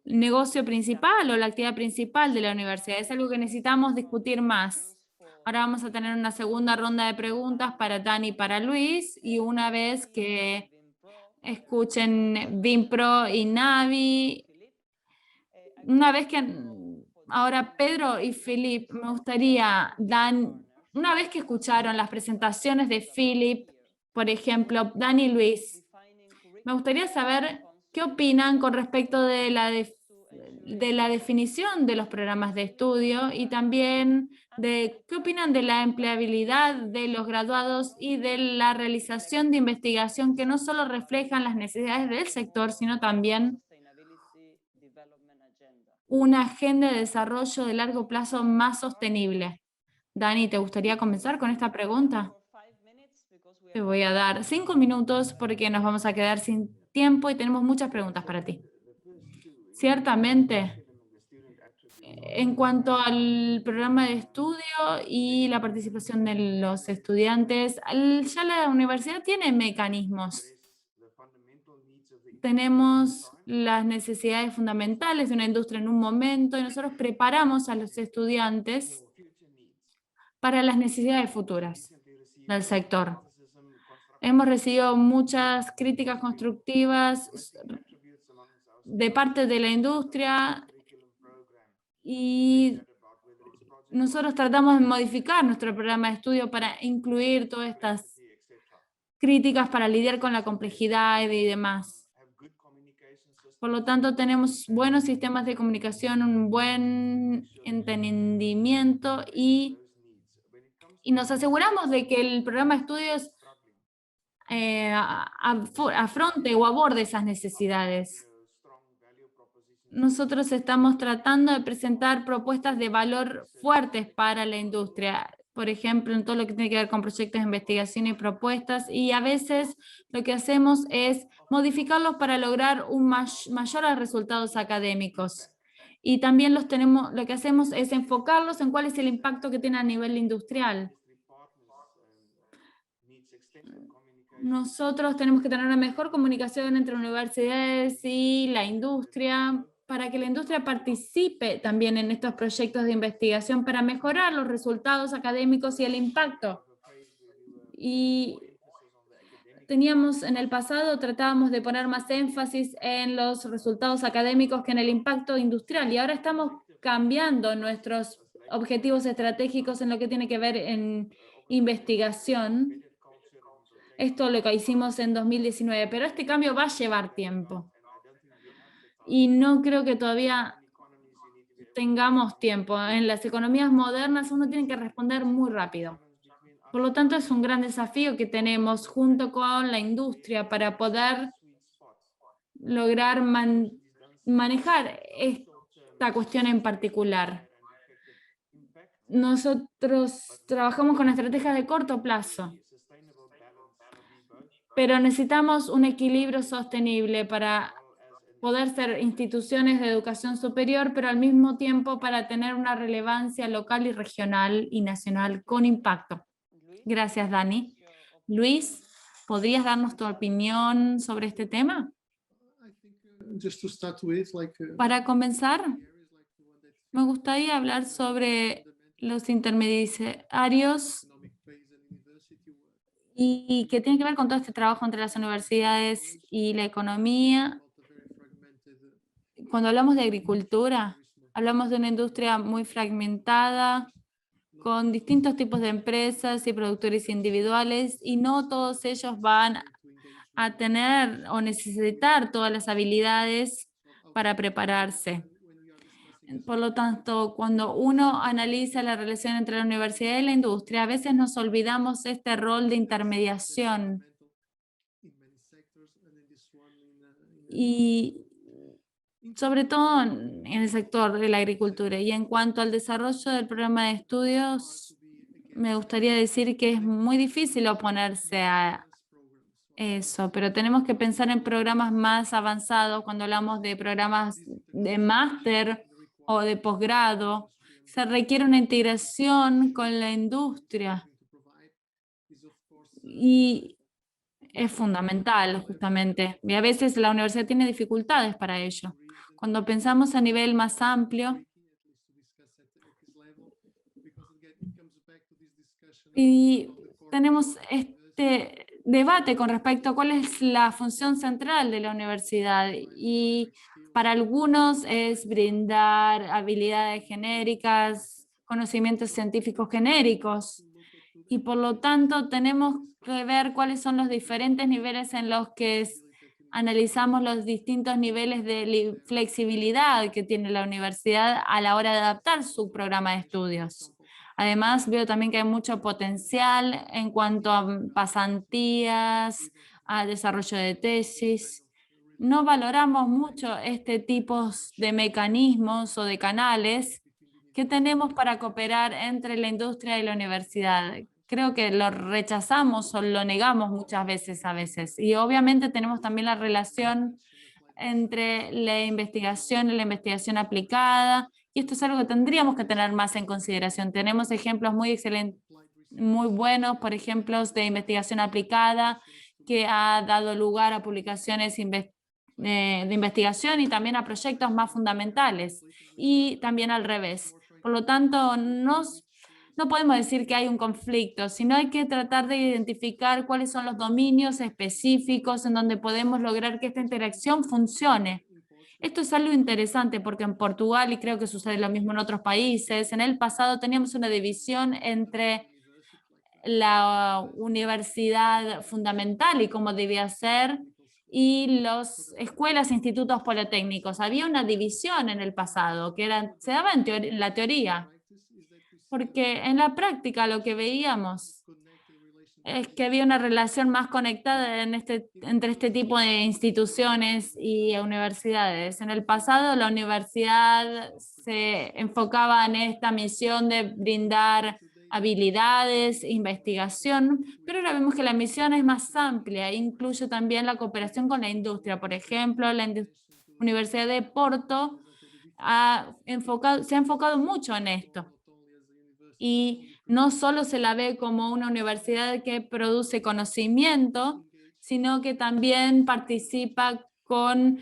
negocio principal o la actividad principal de la universidad. Es algo que necesitamos discutir más. Ahora vamos a tener una segunda ronda de preguntas para Dani y para Luis, y una vez que escuchen Vinpro y Navi, una vez que ahora Pedro y Philip, me gustaría, una vez que escucharon las presentaciones de Philip, por ejemplo, Dani y Luis, me gustaría saber qué opinan con respecto de la definición de los programas de estudio y también de qué opinan de la empleabilidad de los graduados y de la realización de investigación que no solo reflejan las necesidades del sector, sino también una agenda de desarrollo de largo plazo más sostenible. Dani, ¿te gustaría comenzar con esta pregunta? Te voy a dar 5 minutos porque nos vamos a quedar sin tiempo y tenemos muchas preguntas para ti. Ciertamente, en cuanto al programa de estudio y la participación de los estudiantes, ya la universidad tiene mecanismos. Tenemos las necesidades fundamentales de una industria en un momento y nosotros preparamos a los estudiantes para las necesidades futuras del sector. Hemos recibido muchas críticas constructivas de parte de la industria y nosotros tratamos de modificar nuestro programa de estudio para incluir todas estas críticas para lidiar con la complejidad y demás. Por lo tanto, tenemos buenos sistemas de comunicación, un buen entendimiento y nos aseguramos de que el programa de estudios afronte o aborde esas necesidades. Nosotros estamos tratando de presentar propuestas de valor fuertes para la industria, por ejemplo, en todo lo que tiene que ver con proyectos de investigación y propuestas, y a veces lo que hacemos es modificarlos para lograr un mayores resultados académicos. Y también lo que hacemos es enfocarlos en cuál es el impacto que tiene a nivel industrial. Nosotros tenemos que tener una mejor comunicación entre universidades y la industria para que la industria participe también en estos proyectos de investigación para mejorar los resultados académicos y el impacto. Y teníamos en el pasado, tratábamos de poner más énfasis en los resultados académicos que en el impacto industrial, y ahora estamos cambiando nuestros objetivos estratégicos en lo que tiene que ver en investigación. Esto lo que hicimos en 2019, pero este cambio va a llevar tiempo. Y no creo que todavía tengamos tiempo. En las economías modernas uno tiene que responder muy rápido. Por lo tanto, es un gran desafío que tenemos junto con la industria para poder lograr manejar esta cuestión en particular. Nosotros trabajamos con estrategias de corto plazo, pero necesitamos un equilibrio sostenible para poder ser instituciones de educación superior, pero al mismo tiempo para tener una relevancia local y regional y nacional con impacto. Gracias, Dani. Luis, ¿podrías darnos tu opinión sobre este tema? Para comenzar, me gustaría hablar sobre los intermediarios y que tiene que ver con todo este trabajo entre las universidades y la economía. Cuando hablamos de agricultura, hablamos de una industria muy fragmentada, con distintos tipos de empresas y productores individuales, y no todos ellos van a tener o necesitar todas las habilidades para prepararse. Por lo tanto, cuando uno analiza la relación entre la universidad y la industria, a veces nos olvidamos este rol de intermediación. Y sobre todo en el sector de la agricultura. Y en cuanto al desarrollo del programa de estudios, me gustaría decir que es muy difícil oponerse a eso, pero tenemos que pensar en programas más avanzados cuando hablamos de programas de máster o de posgrado. Se requiere una integración con la industria y es fundamental justamente. Y a veces la universidad tiene dificultades para ello. Cuando pensamos a nivel más amplio, y tenemos este debate con respecto a cuál es la función central de la universidad, y para algunos es brindar habilidades genéricas, conocimientos científicos genéricos, y por lo tanto tenemos que ver cuáles son los diferentes niveles en los que analizamos los distintos niveles de flexibilidad que tiene la universidad a la hora de adaptar su programa de estudios. Además, veo también que hay mucho potencial en cuanto a pasantías, a desarrollo de tesis. No valoramos mucho este tipo de mecanismos o de canales que tenemos para cooperar entre la industria y la universidad. Creo que lo rechazamos o lo negamos muchas veces a veces. Y obviamente tenemos también la relación entre la investigación y la investigación aplicada, y esto es algo que tendríamos que tener más en consideración. Tenemos ejemplos muy excelentes, muy buenos, por ejemplo, de investigación aplicada, que ha dado lugar a publicaciones de investigación y también a proyectos más fundamentales, y también al revés. Por lo tanto, no podemos decir que hay un conflicto, sino hay que tratar de identificar cuáles son los dominios específicos en donde podemos lograr que esta interacción funcione. Esto es algo interesante porque en Portugal, y creo que sucede lo mismo en otros países, en el pasado teníamos una división entre la universidad fundamental y cómo debía ser, y las escuelas e institutos politécnicos. Había una división en el pasado que se daba en la teoría, porque en la práctica lo que veíamos es que había una relación más conectada entre este tipo de instituciones y universidades. En el pasado la universidad se enfocaba en esta misión de brindar habilidades, investigación, pero ahora vemos que la misión es más amplia, incluye también la cooperación con la industria. Por ejemplo, la Universidad de Porto se ha enfocado mucho en esto. Y no solo se la ve como una universidad que produce conocimiento, sino que también participa con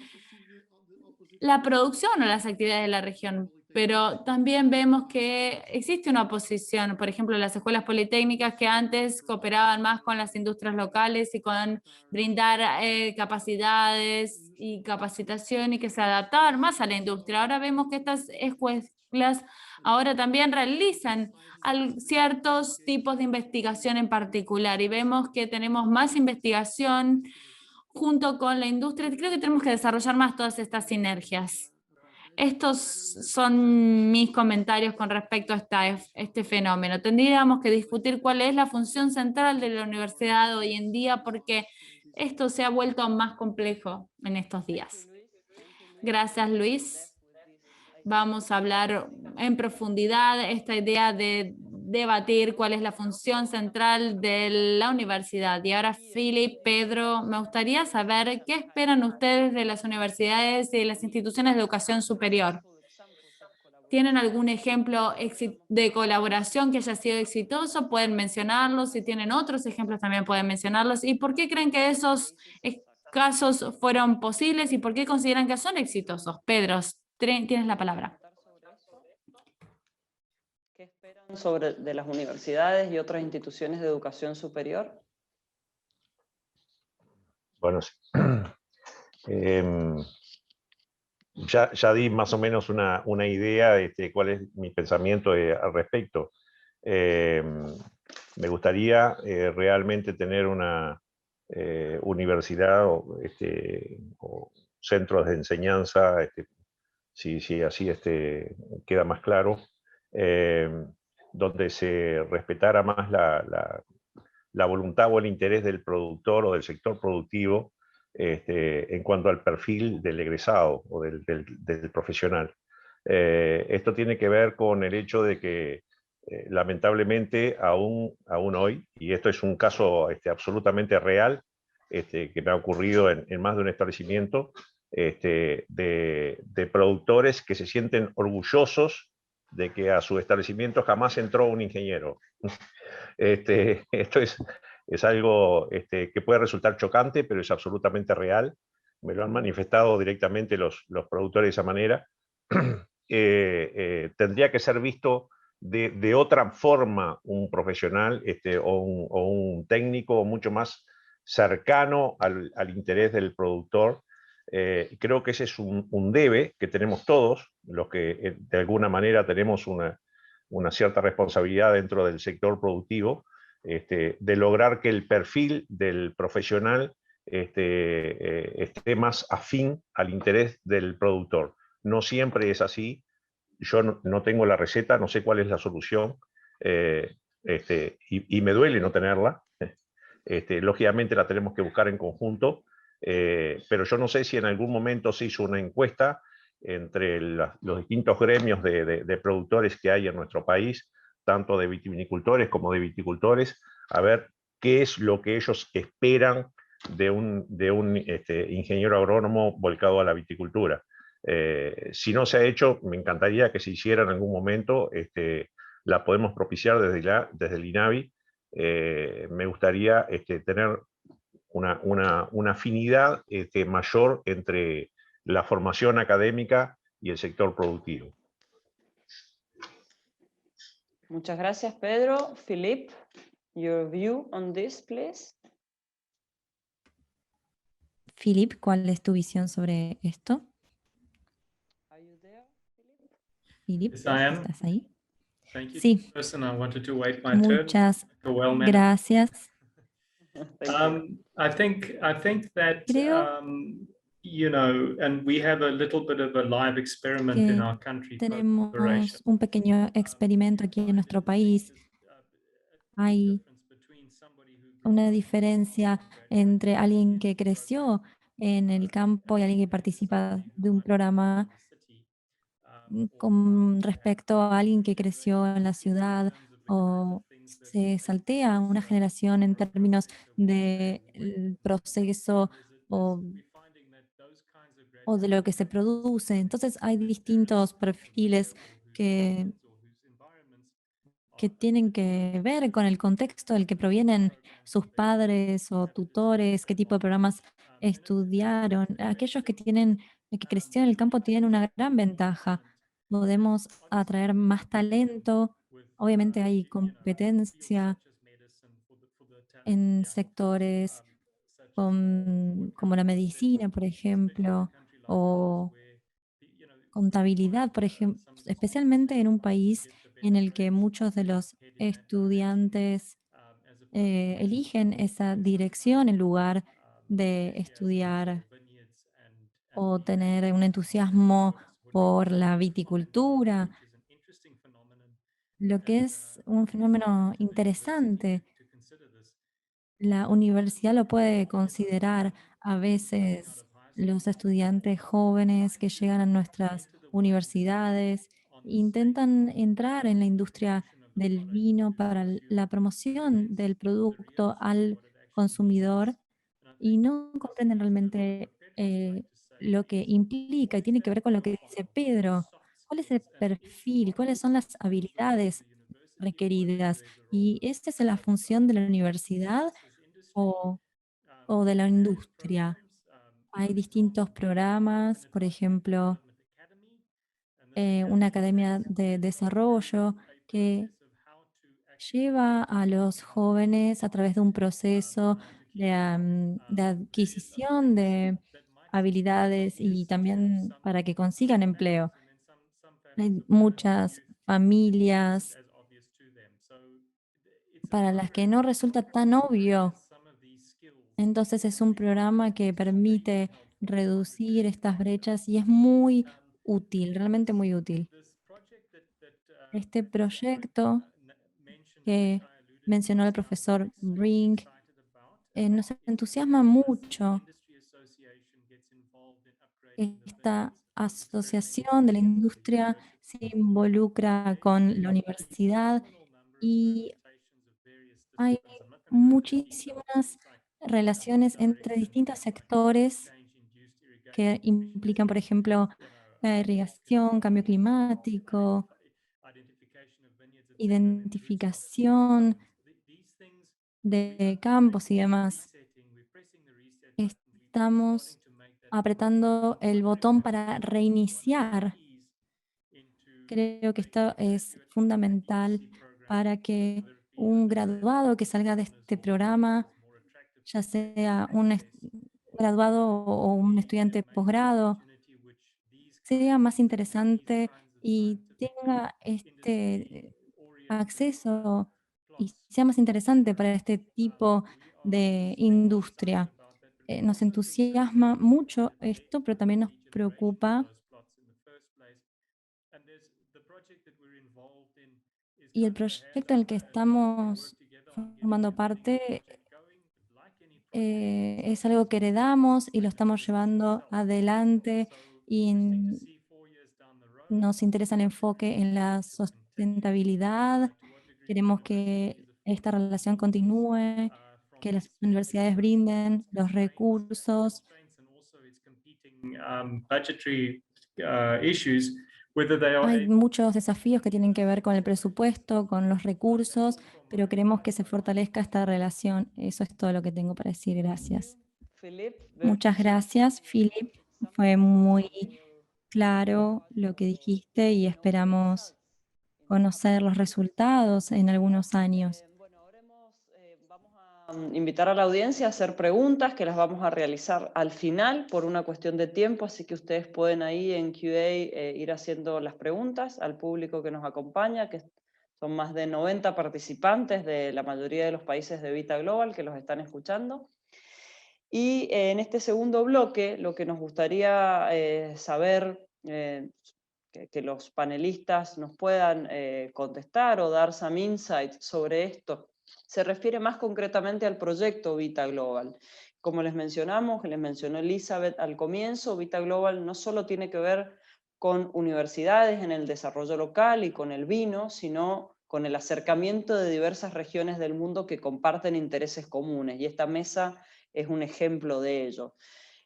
la producción o las actividades de la región. Pero también vemos que existe una oposición, por ejemplo, las escuelas politécnicas que antes cooperaban más con las industrias locales y con brindar capacidades y capacitación y que se adaptaban más a la industria. Ahora vemos que estas escuelas ahora también realizan ciertos tipos de investigación en particular, y vemos que tenemos más investigación junto con la industria. Creo que tenemos que desarrollar más todas estas sinergias. Estos son mis comentarios con respecto a este fenómeno. Tendríamos que discutir cuál es la función central de la universidad hoy en día, porque esto se ha vuelto más complejo en estos días. Gracias, Luis. vamos a hablar en profundidad esta idea de debatir cuál es la función central de la universidad. Y ahora, Philip, Pedro, me gustaría saber qué esperan ustedes de las universidades y de las instituciones de educación superior. ¿Tienen algún ejemplo de colaboración que haya sido exitoso? Pueden mencionarlos. Si tienen otros ejemplos, también pueden mencionarlos. ¿Y por qué creen que esos casos fueron posibles y por qué consideran que son exitosos? Pedro, tienes la palabra. ¿Qué esperan sobre de las universidades y otras instituciones de educación superior? Bueno, sí. Ya di más o menos una idea de cuál es mi pensamiento al respecto. Me gustaría realmente tener una universidad o centros de enseñanza, si así queda más claro, donde se respetara más la voluntad o el interés del productor o del sector productivo en cuanto al perfil del egresado o del profesional. Esto tiene que ver con el hecho de que lamentablemente aún hoy, y esto es un caso absolutamente real, que me ha ocurrido en más de un establecimiento, de productores que se sienten orgullosos de que a su establecimiento jamás entró un ingeniero. Esto es algo que puede resultar chocante, pero es absolutamente real. Me lo han manifestado directamente los productores de esa manera. Tendría que ser visto de otra forma un profesional o un técnico mucho más cercano al interés del productor. Creo que ese es un debe que tenemos todos, los que de alguna manera tenemos una cierta responsabilidad dentro del sector productivo, de lograr que el perfil del profesional esté más afín al interés del productor. No siempre es así. Yo no tengo la receta, no sé cuál es la solución, y me duele no tenerla. Lógicamente la tenemos que buscar en conjunto, pero yo no sé si en algún momento se hizo una encuesta entre los distintos gremios de productores que hay en nuestro país, tanto de vitivinicultores como de viticultores, a ver qué es lo que ellos esperan de un ingeniero agrónomo volcado a la viticultura. Si no se ha hecho, me encantaría que se hiciera en algún momento. La podemos propiciar desde el INAVI. Me gustaría tener una afinidad mayor entre la formación académica y el sector productivo. Muchas gracias, Pedro. Philip, your view on this, please. Philip, ¿cuál es tu visión sobre esto? Are you there, Philip? Philip, Yes, I am. ¿estás ahí? Thank you, Sí. Person. I wanted to wait my turn. Muchas So well managed. gracias. Thank you. I think that Creo you know, and we have a little bit of a live experiment in que our country. tenemos un pequeño experimento aquí en nuestro país. Hay una diferencia entre alguien que creció en el campo y alguien que participa de un programa con respecto a alguien que creció en la ciudad o se saltea una generación en términos del proceso o de lo que se produce. Entonces hay distintos perfiles que tienen que ver con el contexto del que provienen sus padres o tutores, qué tipo de programas estudiaron. Aquellos que crecieron en el campo tienen una gran ventaja. Podemos atraer más talento. Obviamente hay competencia en sectores como la medicina, por ejemplo, o contabilidad, por ejemplo, especialmente en un país en el que muchos de los estudiantes eligen esa dirección en lugar de estudiar o tener un entusiasmo por la viticultura, lo que es un fenómeno interesante. La universidad lo puede considerar. A veces los estudiantes jóvenes que llegan a nuestras universidades, intentan entrar en la industria del vino para la promoción del producto al consumidor y no comprenden realmente lo que implica y tiene que ver con lo que dice Pedro. ¿Cuál es el perfil? ¿Cuáles son las habilidades requeridas? ¿Y esta es la función de la universidad o, o de la industria? Hay distintos programas, por ejemplo, una academia de desarrollo que lleva a los jóvenes a través de un proceso de adquisición de habilidades y también para que consigan empleo. Hay muchas familias para las que no resulta tan obvio. Entonces es un programa que permite reducir estas brechas y es muy útil, realmente muy útil. Este proyecto que mencionó el profesor Brink nos entusiasma mucho. Esta asociación de la industria se involucra con la universidad y hay muchísimas relaciones entre distintos sectores que implican, por ejemplo, la irrigación, cambio climático, identificación de campos y demás. Estamos apretando el botón para reiniciar. Creo que esto es fundamental para que un graduado que salga de este programa, ya sea un graduado o un estudiante de posgrado, sea más interesante y tenga este acceso y sea más interesante para este tipo de industria. Nos entusiasma mucho esto, pero también nos preocupa. Y el proyecto en el que estamos formando parte es algo que heredamos y lo estamos llevando adelante y nos interesa el enfoque en la sustentabilidad. Queremos que esta relación continúe, que las universidades brinden los recursos. Budgetary issues, whether they Hay are muchos desafíos que tienen que ver con el presupuesto, con los recursos, pero queremos que se fortalezca esta relación. Eso es todo lo que tengo para decir. Gracias. Philip, Muchas gracias, Philip. Fue muy claro lo que dijiste y esperamos conocer los resultados en algunos años. Bueno, ahora vamos a invitar a la audiencia a hacer preguntas que las vamos a realizar al final por una cuestión de tiempo, así que ustedes pueden ahí en QA ir haciendo las preguntas al público que nos acompaña, que son más de 90 participantes de la mayoría de los países de Vita Global que los están escuchando. Y en este segundo bloque, lo que nos gustaría saber, que los panelistas nos puedan contestar o dar some insight sobre esto, se refiere más concretamente al proyecto Vita Global. Como les mencionamos, les mencionó Elizabeth al comienzo, Vita Global no solo tiene que ver con universidades en el desarrollo local y con el vino, sino con el acercamiento de diversas regiones del mundo que comparten intereses comunes. Y esta mesa es un ejemplo de ello.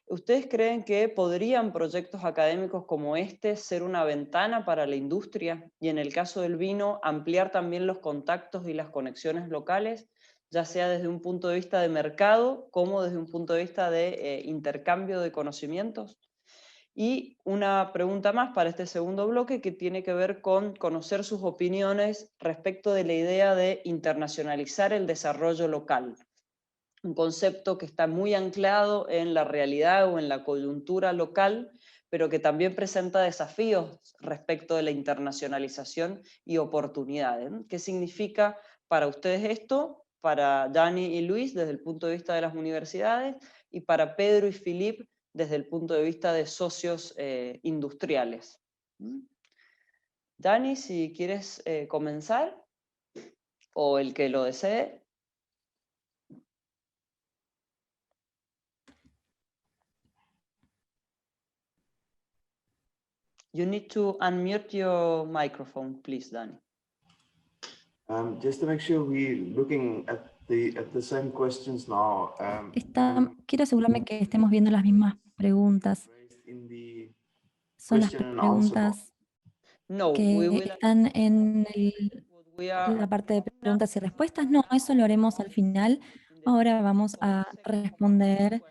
¿Ustedes creen que podrían proyectos académicos como este ser una ventana para la industria y en el caso del vino ampliar también los contactos y las conexiones locales, ya sea desde un punto de vista de mercado como desde un punto de vista de intercambio de conocimientos? Y una pregunta más para este segundo bloque que tiene que ver con conocer sus opiniones respecto de la idea de internacionalizar el desarrollo local. Un concepto que está muy anclado en la realidad o en la coyuntura local, pero que también presenta desafíos respecto de la internacionalización y oportunidades. ¿Qué significa para ustedes esto? Para Dani y Luis desde el punto de vista de las universidades y para Pedro y Philip desde el punto de vista de socios industriales. Dani, si quieres comenzar, o el que lo desee. You need to unmute your microphone, please, Dani. Just to make sure we're looking at the same questions now. Quiero asegurarme que estemos viendo las mismas preguntas. In the Son las question and answer box. preguntas No, we que will. están en We are la parte de preguntas y respuestas. No, eso lo haremos al final. Ahora vamos a responder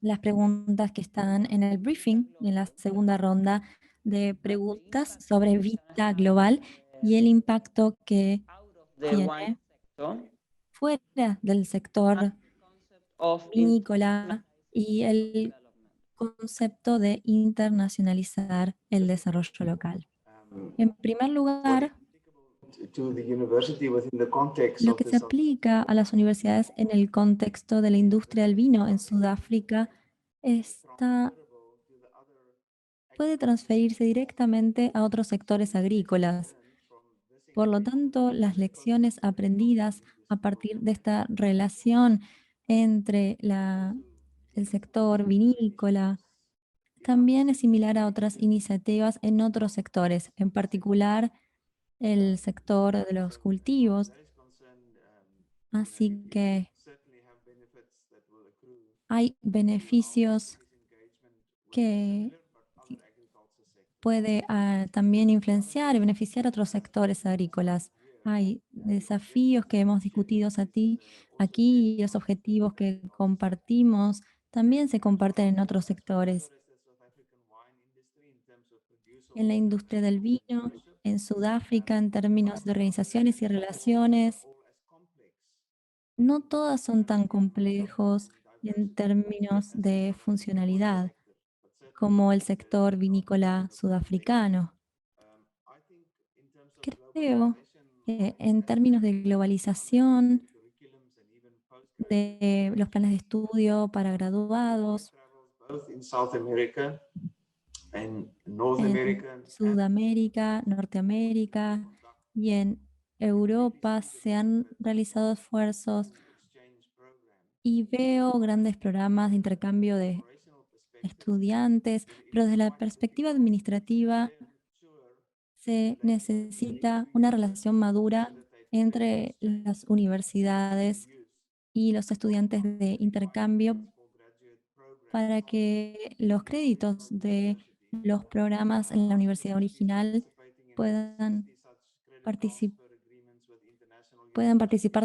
las preguntas que están en el briefing, en la segunda ronda de preguntas sobre Vita Global y el impacto que the tiene wine sector fuera del sector of vinícola y el concepto de internacionalizar el desarrollo local. En primer lugar, To the university within the context lo of que the se aplica a las universidades en el contexto de la industria del vino en Sudáfrica puede transferirse directamente a otros sectores agrícolas. Por lo tanto, las lecciones aprendidas a partir de esta relación entre el sector vinícola también es similar a otras iniciativas en otros sectores, en particular el sector de los cultivos. Así que hay beneficios que puede también influenciar y beneficiar a otros sectores agrícolas. Hay desafíos que hemos discutido aquí y los objetivos que compartimos también se comparten en otros sectores. En la industria del vino, en Sudáfrica, en términos de organizaciones y relaciones, no todas son tan complejos en términos de funcionalidad como el sector vinícola sudafricano. Creo que en términos de globalización, de los planes de estudio para graduados, both in South America and North America. en Sudamérica, Norteamérica y en Europa se han realizado esfuerzos y veo grandes programas de intercambio de estudiantes, pero desde la perspectiva administrativa se necesita una relación madura entre las universidades y los estudiantes de intercambio para que los créditos de los programas en la universidad original puedan participar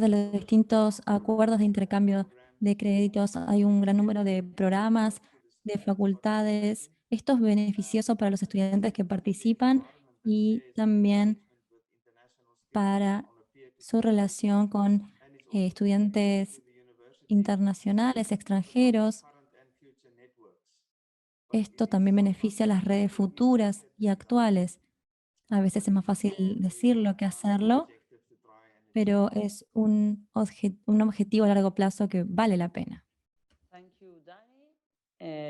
de los distintos acuerdos de intercambio de créditos. Hay un gran número de programas, de facultades. Esto es beneficioso para los estudiantes que participan y también para su relación con estudiantes internacionales, extranjeros. Esto también beneficia a las redes futuras y actuales. A veces es más fácil decirlo que hacerlo, pero es un objetivo a largo plazo que vale la pena. Thank you, Dani.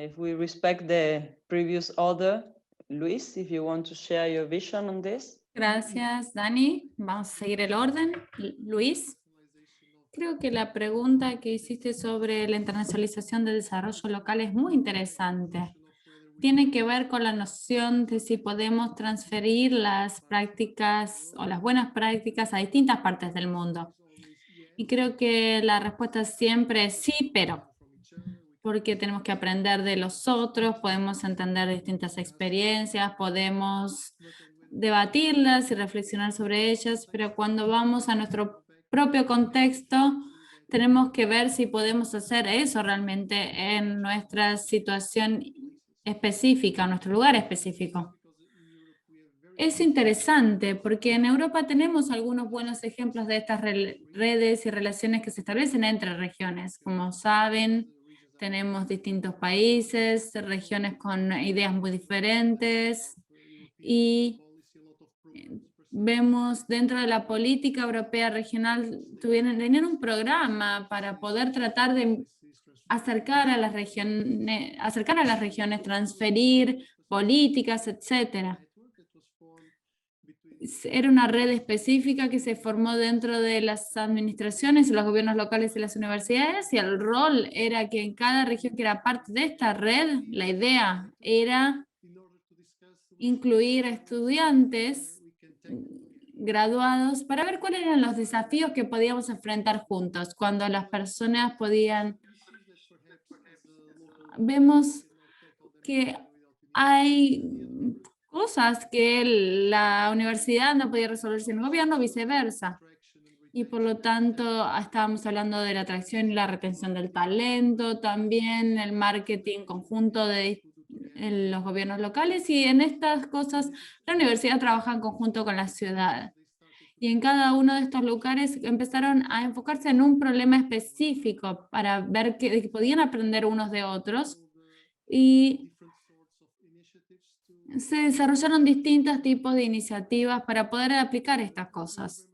If we respect the previous order, Luis, if you want to share your vision on this. Gracias, Dani. Vamos a seguir el orden. Luis, creo que la pregunta que hiciste sobre la internacionalización del desarrollo local es muy interesante. Tiene que ver con la noción de si podemos transferir las prácticas o las buenas prácticas a distintas partes del mundo. Y creo que la respuesta siempre es sí, pero. Porque tenemos que aprender de los otros, podemos entender distintas experiencias, podemos debatirlas y reflexionar sobre ellas, pero cuando vamos a nuestro propio contexto, tenemos que ver si podemos hacer eso realmente en nuestra situación específica, nuestro lugar específico. Es interesante porque en Europa tenemos algunos buenos ejemplos de estas redes y relaciones que se establecen entre regiones. Como saben, tenemos distintos países, regiones con ideas muy diferentes y vemos dentro de la política europea regional, tenían un programa para poder tratar de acercar a las regiones, transferir políticas, etc. Era una red específica que se formó dentro de las administraciones, los gobiernos locales y las universidades, y el rol era que en cada región que era parte de esta red, la idea era incluir a estudiantes graduados para ver cuáles eran los desafíos que podíamos enfrentar juntos cuando las personas podían. Vemos que hay cosas que la universidad no podía resolver sin el gobierno, viceversa. Y por lo tanto estábamos hablando de la atracción y la retención del talento, también el marketing conjunto de los gobiernos locales, y en estas cosas la universidad trabaja en conjunto con la ciudad. Y en cada uno de estos lugares empezaron a enfocarse en un problema específico para ver que podían aprender unos de otros, y se desarrollaron distintos tipos de iniciativas para poder aplicar estas cosas.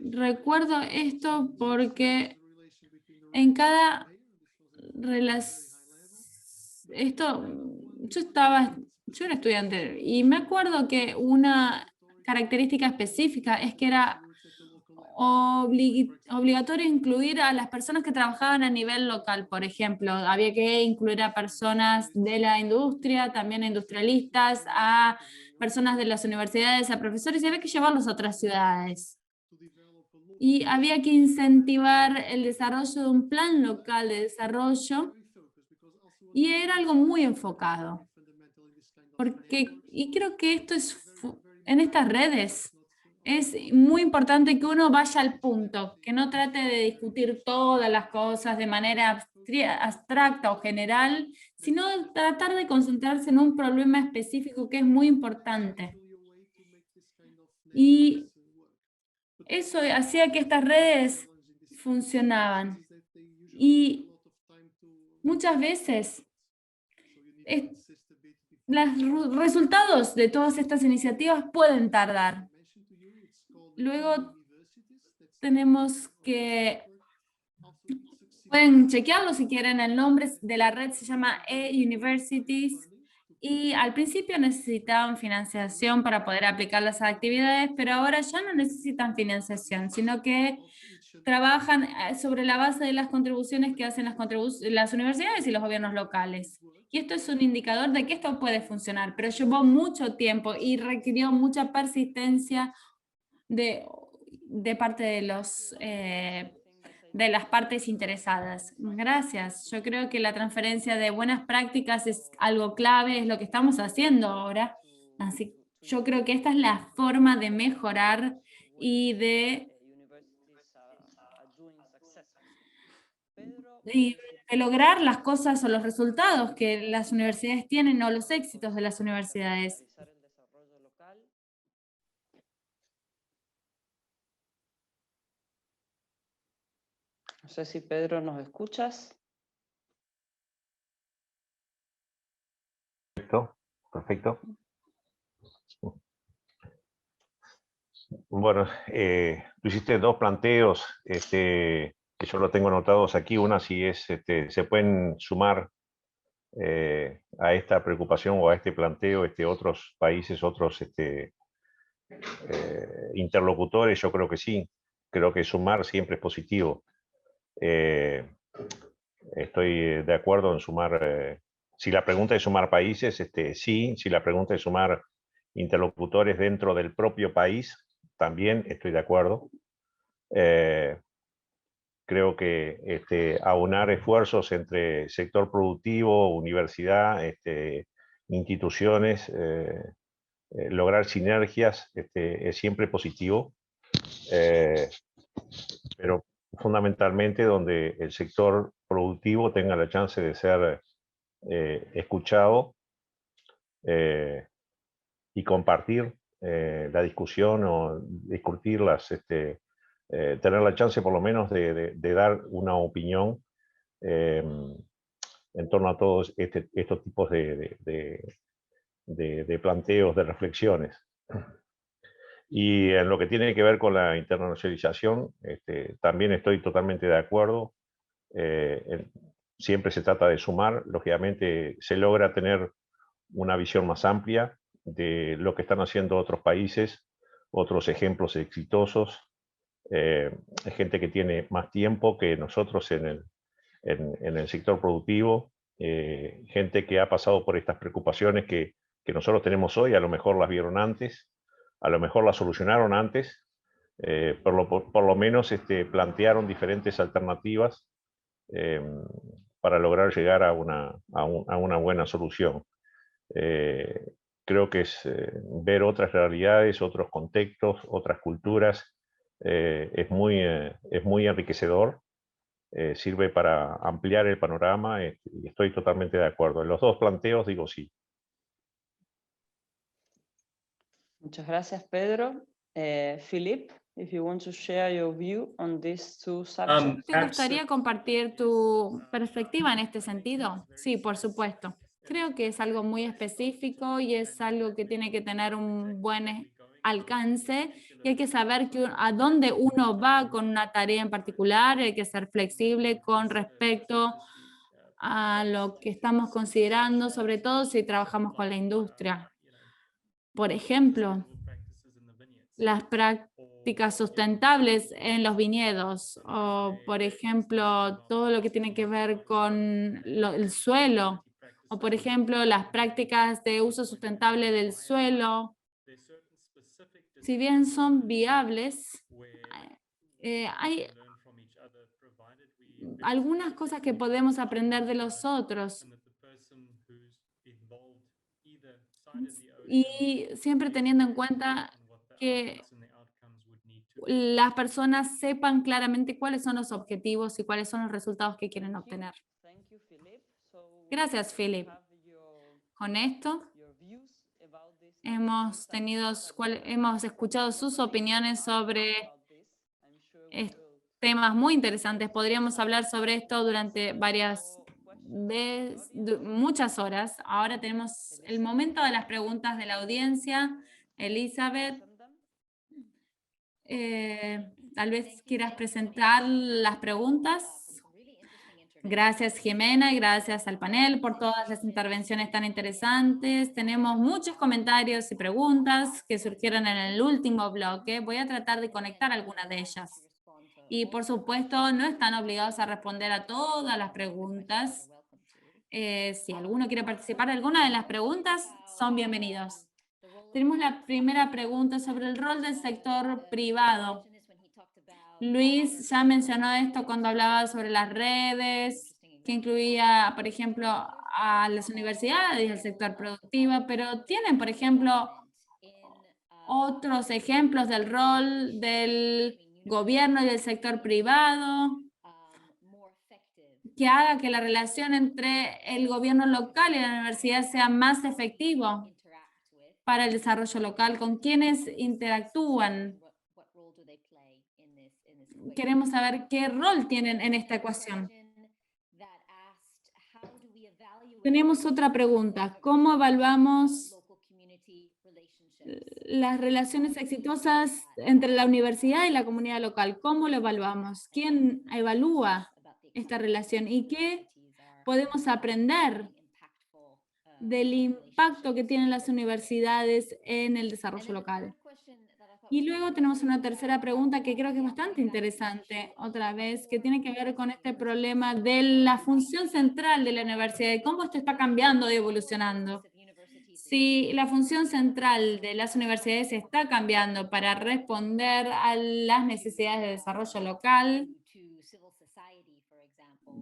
Recuerdo esto porque en cada yo era estudiante y me acuerdo que una característica específica es que era obligatorio incluir a las personas que trabajaban a nivel local. Por ejemplo, había que incluir a personas de la industria, también a industrialistas, a personas de las universidades, a profesores, y había que llevarlos a otras ciudades. Y había que incentivar el desarrollo de un plan local de desarrollo, y era algo muy enfocado. Y creo que esto en estas redes es muy importante que uno vaya al punto, que no trate de discutir todas las cosas de manera abstracta o general, sino tratar de concentrarse en un problema específico que es muy importante. Y eso hacía que estas redes funcionaban. Y muchas veces los resultados de todas estas iniciativas pueden tardar. Luego tenemos que, pueden chequearlo si quieren, el nombre de la red se llama eUniversities, y al principio necesitaban financiación para poder aplicar las actividades, pero ahora ya no necesitan financiación, sino que trabajan sobre la base de las contribuciones que hacen las universidades y los gobiernos locales. Y esto es un indicador de que esto puede funcionar, pero llevó mucho tiempo y requirió mucha persistencia de parte de las partes interesadas. Gracias. Yo creo que la transferencia de buenas prácticas es algo clave, es lo que estamos haciendo ahora. Así, yo creo que esta es la forma de mejorar y de lograr las cosas o los resultados que las universidades tienen, o los éxitos de las universidades. No sé si Pedro nos escuchas. Perfecto. Bueno, tú hiciste dos planteos que yo lo tengo anotados aquí. Una si es, se pueden sumar a esta preocupación o a este planteo otros países, otros interlocutores. Yo creo que sí. Creo que sumar siempre es positivo. Estoy de acuerdo en sumar. Si la pregunta es sumar países, sí. Si la pregunta es sumar interlocutores dentro del propio país, también estoy de acuerdo. Creo que aunar esfuerzos entre sector productivo, universidad, instituciones, lograr sinergias es siempre positivo, pero fundamentalmente donde el sector productivo tenga la chance de ser escuchado y compartir la discusión o discutir tener la chance por lo menos de dar una opinión en torno a todos estos tipos de planteos, de reflexiones. Y en lo que tiene que ver con la internacionalización, también estoy totalmente de acuerdo. Siempre se trata de sumar, lógicamente se logra tener una visión más amplia de lo que están haciendo otros países, otros ejemplos exitosos, gente que tiene más tiempo que nosotros en el sector productivo, gente que ha pasado por estas preocupaciones que que nosotros tenemos hoy, a lo mejor las vieron antes, a lo mejor las solucionaron antes, por lo menos plantearon diferentes alternativas para lograr llegar a una buena solución. Creo que es ver otras realidades, otros contextos, otras culturas, es muy enriquecedor, sirve para ampliar el panorama y estoy totalmente de acuerdo. En los dos planteos digo sí. Muchas gracias, Pedro. Philippe, if you want to share your view on these two subjects. ¿Te gustaría compartir tu perspectiva en este sentido? Sí, por supuesto. Creo que es algo muy específico y es algo que tiene que tener un buen alcance y hay que saber a dónde uno va con una tarea en particular, hay que ser flexible con respecto a lo que estamos considerando, sobre todo si trabajamos con la industria. Por ejemplo, las prácticas sustentables en los viñedos o, por ejemplo, todo lo que tiene que ver con el suelo o, por ejemplo, las prácticas de uso sustentable del suelo. Si bien son viables, hay algunas cosas que podemos aprender de los otros. Y siempre teniendo en cuenta que las personas sepan claramente cuáles son los objetivos y cuáles son los resultados que quieren obtener. Gracias, Philip. Con esto hemos escuchado sus opiniones sobre temas muy interesantes. Podríamos hablar sobre esto durante muchas horas. Ahora tenemos el momento de las preguntas de la audiencia. Elizabeth, tal vez quieras presentar las preguntas. Gracias, Jimena, y gracias al panel por todas las intervenciones tan interesantes. Tenemos muchos comentarios y preguntas que surgieron en el último bloque. Voy a tratar de conectar algunas de ellas. Y, por supuesto, no están obligados a responder a todas las preguntas. Si alguno quiere participar de alguna de las preguntas, son bienvenidos. Tenemos la primera pregunta sobre el rol del sector privado. Luis ya mencionó esto cuando hablaba sobre las redes, que incluía, por ejemplo, a las universidades y el sector productivo, pero tienen, por ejemplo, otros ejemplos del rol del gobierno y del sector privado que haga que la relación entre el gobierno local y la universidad sea más efectivo para el desarrollo local. ¿Con quiénes interactúan? Queremos saber qué rol tienen en esta ecuación. Tenemos otra pregunta. ¿Cómo evaluamos las relaciones exitosas entre la universidad y la comunidad local? ¿Cómo lo evaluamos? ¿Quién evalúa esta relación? ¿Y qué podemos aprender del impacto que tienen las universidades en el desarrollo local? Y luego tenemos una tercera pregunta que creo que es bastante interesante, otra vez, que tiene que ver con este problema de la función central de la universidad y cómo esto está cambiando y evolucionando. Si la función central de las universidades está cambiando para responder a las necesidades de desarrollo local,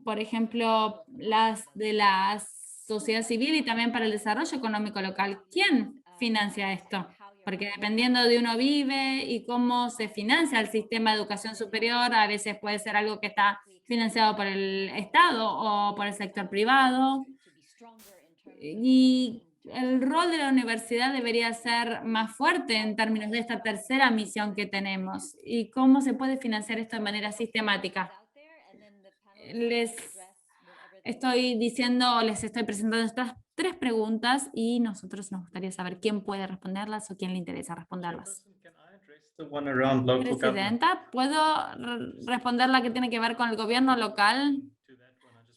por ejemplo, las de la sociedad civil y también para el desarrollo económico local, ¿quién financia esto? Porque dependiendo de uno vive y cómo se financia el sistema de educación superior, a veces puede ser algo que está financiado por el Estado o por el sector privado. Y el rol de la universidad debería ser más fuerte en términos de esta tercera misión que tenemos. ¿Y cómo se puede financiar esto de manera sistemática? Les estoy presentando estas tres preguntas y nosotros nos gustaría saber quién puede responderlas o quién le interesa responderlas. Presidenta, ¿puedo responder la que tiene que ver con el gobierno local?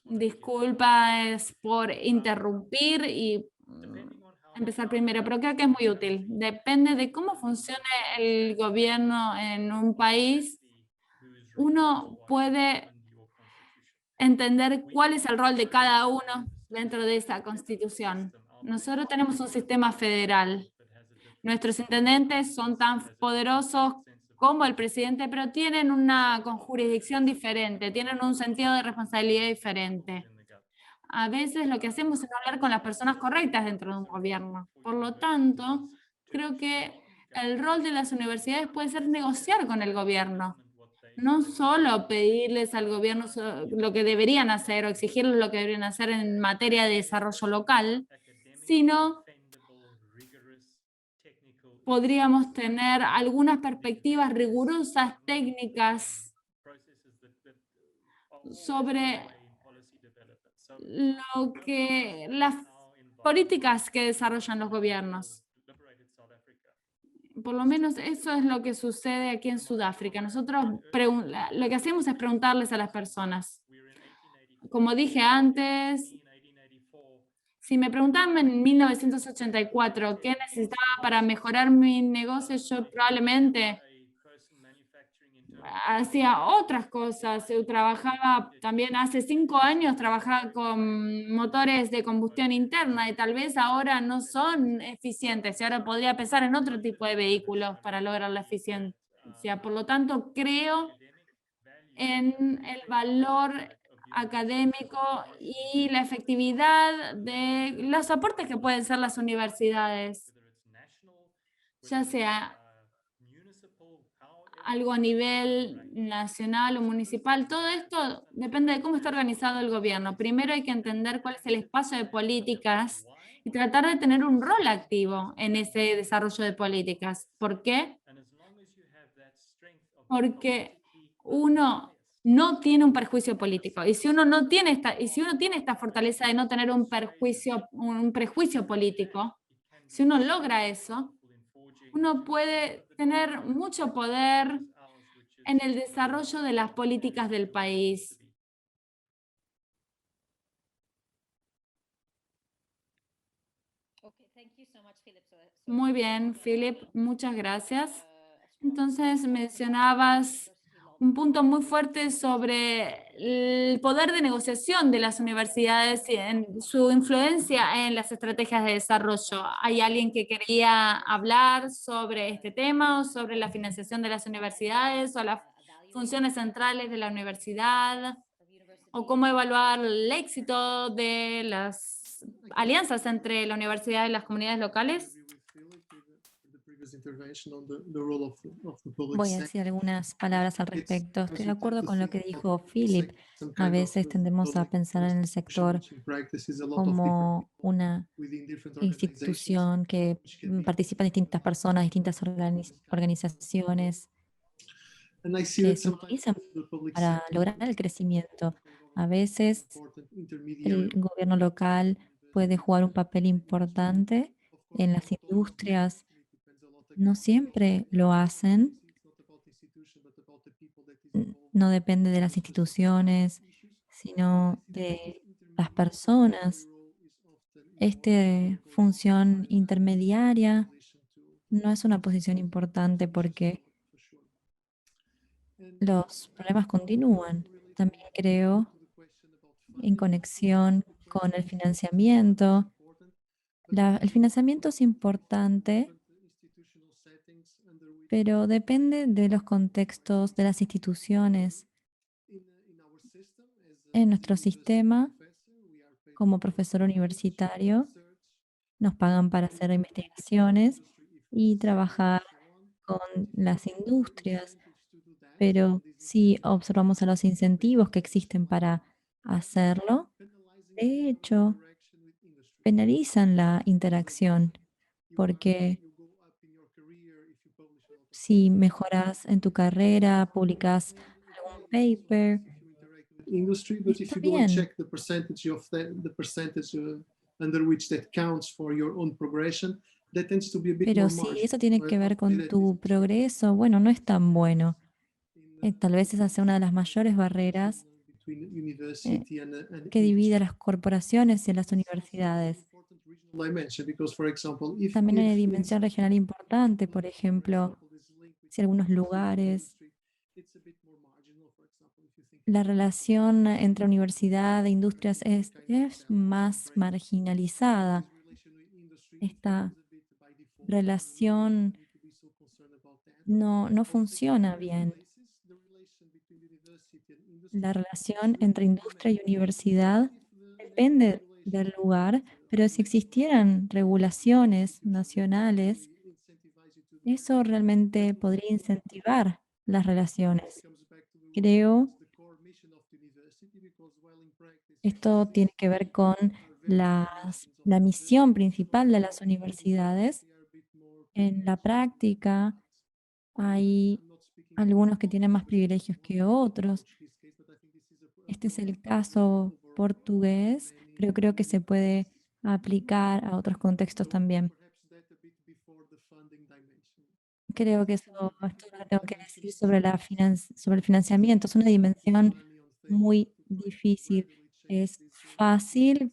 Disculpa por interrumpir y empezar primero, pero creo que es muy útil. Depende de cómo funcione el gobierno en un país, uno puede entender cuál es el rol de cada uno dentro de esta constitución. Nosotros tenemos un sistema federal. Nuestros intendentes son tan poderosos como el presidente, pero tienen una jurisdicción diferente, tienen un sentido de responsabilidad diferente. A veces lo que hacemos es hablar con las personas correctas dentro de un gobierno. Por lo tanto, creo que el rol de las universidades puede ser negociar con el gobierno. No solo pedirles al gobierno lo que deberían hacer o exigirles lo que deberían hacer en materia de desarrollo local, sino podríamos tener algunas perspectivas rigurosas, técnicas, sobre las políticas que desarrollan los gobiernos. Por lo menos eso es lo que sucede aquí en Sudáfrica. Nosotros lo que hacemos es preguntarles a las personas. Como dije antes, si me preguntaban en 1984 qué necesitaba para mejorar mi negocio, yo probablemente hacía otras cosas. Yo trabajaba también hace 5 años, trabajaba con motores de combustión interna y tal vez ahora no son eficientes y ahora podría pensar en otro tipo de vehículos para lograr la eficiencia. Por lo tanto, creo en el valor académico y la efectividad de los aportes que pueden ser las universidades, ya sea algo a nivel nacional o municipal. Todo esto depende de cómo está organizado el gobierno. Primero hay que entender cuál es el espacio de políticas y tratar de tener un rol activo en ese desarrollo de políticas. ¿Por qué? Porque uno no tiene un perjuicio político. Y si uno tiene esta fortaleza de no tener un prejuicio político, si uno logra eso, uno puede tener mucho poder en el desarrollo de las políticas del país. Muy bien, Philip, muchas gracias. Entonces mencionabas un punto muy fuerte sobre el poder de negociación de las universidades y en su influencia en las estrategias de desarrollo. ¿Hay alguien que quería hablar sobre este tema o sobre la financiación de las universidades o las funciones centrales de la universidad o cómo evaluar el éxito de las alianzas entre la universidad y las comunidades locales? Voy a decir algunas palabras al respecto. Estoy de acuerdo con lo que dijo Philip. A veces tendemos a pensar en el sector como una institución que participan distintas personas, distintas organizaciones que se utilizan para lograr el crecimiento. A veces el gobierno local puede jugar un papel importante en las industrias. No siempre lo hacen. No depende de las instituciones, sino de las personas. Esta función intermediaria no es una posición importante porque los problemas continúan. También creo en conexión con el financiamiento. El financiamiento es importante, pero depende de los contextos de las instituciones. En nuestro sistema, como profesor universitario, nos pagan para hacer investigaciones y trabajar con las industrias, pero si observamos a los incentivos que existen para hacerlo, de hecho, penalizan la interacción, porque si mejoras en tu carrera, publicas algún paper, está bien. Pero si eso tiene que ver con tu progreso, bueno, no es tan bueno. Tal vez esa sea una de las mayores barreras que divide a las corporaciones y a las universidades. También hay una dimensión regional importante, por ejemplo, si algunos lugares, la relación entre universidad e industrias es más marginalizada. esta relación no funciona bien. La relación entre industria y universidad depende del lugar, pero si existieran regulaciones nacionales, eso realmente podría incentivar las relaciones. Creo esto tiene que ver con la misión principal de las universidades. En la práctica hay algunos que tienen más privilegios que otros. Este es el caso portugués, pero creo que se puede aplicar a otros contextos también. Creo que esto es todo lo que tengo que decir sobre sobre el financiamiento. Es una dimensión muy difícil. Es fácil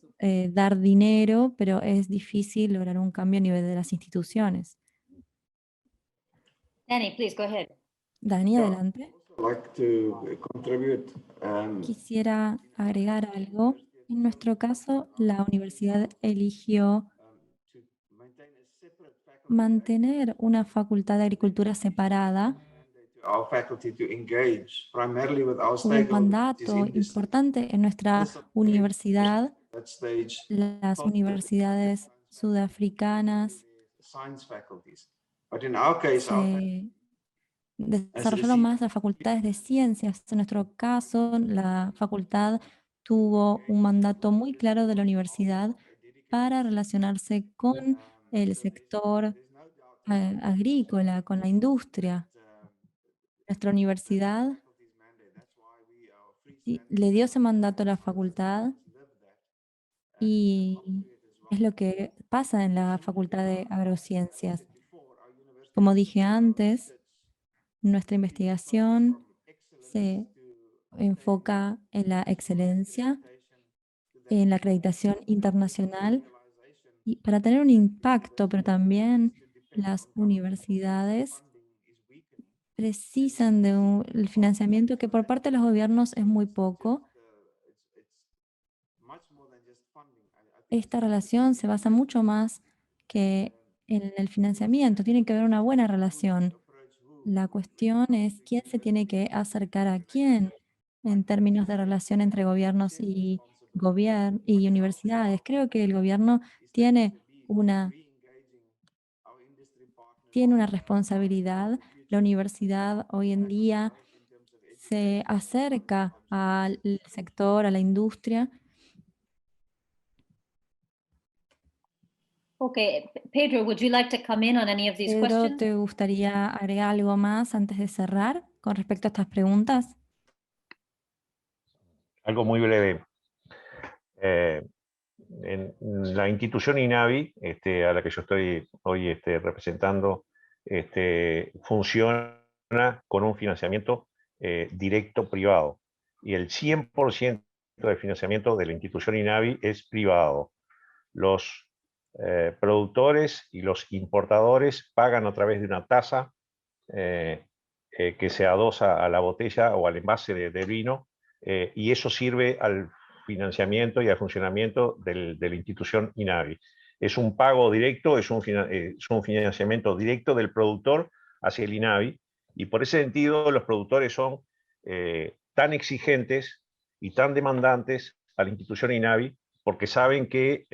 dar dinero, pero es difícil lograr un cambio a nivel de las instituciones. Danny, please go ahead. Dani, Yeah. adelante. Like to contribute. Quisiera agregar algo. En nuestro caso, la universidad eligió To maintain a separate faculty mantener una facultad de agricultura separada mandate to our faculty to engage primarily with our como un stakeholders, which is mandato industry. importante en nuestra universidad. That stage, Las universidades sudafricanas science faculties. But in our case, our se desarrollaron más las facultades de ciencias. En nuestro caso, la facultad tuvo un mandato muy claro de la universidad para relacionarse con el sector agrícola, con la industria. Nuestra universidad le dio ese mandato a la facultad y es lo que pasa en la Facultad de Agrociencias. Como dije antes, nuestra investigación se enfoca en la excelencia, en la acreditación internacional y para tener un impacto, pero también las universidades precisan de el financiamiento que por parte de los gobiernos es muy poco. Esta relación se basa mucho más que en el financiamiento. Tiene que haber una buena relación. La cuestión es quién se tiene que acercar a quién en términos de relación entre gobiernos y universidades. Creo que el gobierno tiene una responsabilidad. La universidad hoy en día se acerca al sector, a la industria. Okay, Pedro, would you like to come in on any of these Pedro, questions? ¿te gustaría agregar algo más antes de cerrar con respecto a estas preguntas? Algo muy breve. En la institución INAVI, a la que yo estoy hoy representando, funciona con un financiamiento directo privado. Y el 100% del financiamiento de la institución INAVI es privado. Los productores y los importadores pagan a través de una tasa que se adosa a la botella o al envase de vino, y eso sirve al financiamiento y al funcionamiento de la institución INAVI. Es un pago directo, es un financiamiento directo del productor hacia el INAVI, y por ese sentido los productores son tan exigentes y tan demandantes a la institución INAVI, porque saben que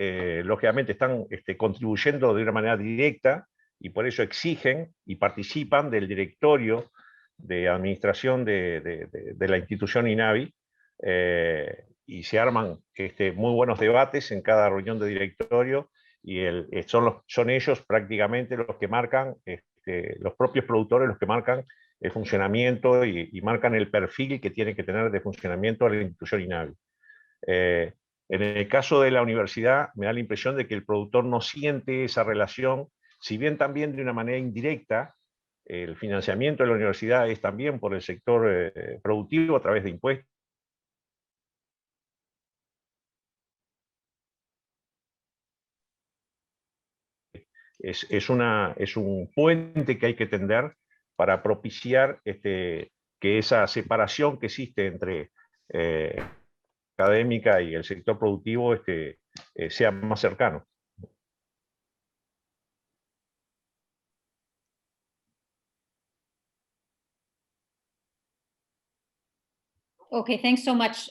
lógicamente están contribuyendo de una manera directa, y por eso exigen y participan del directorio de administración de la institución INAVI, y se arman muy buenos debates en cada reunión de directorio, y son ellos prácticamente los que marcan, los propios productores los que marcan el funcionamiento y marcan el perfil que tiene que tener de funcionamiento de la institución INAVI. En el caso de la universidad, me da la impresión de que el productor no siente esa relación, si bien también de una manera indirecta. El financiamiento de la universidad es también por el sector productivo a través de impuestos. Es un puente que hay que tender para propiciar que esa separación que existe entre académica y el sector productivo sea más cercano. Okay, thanks so much,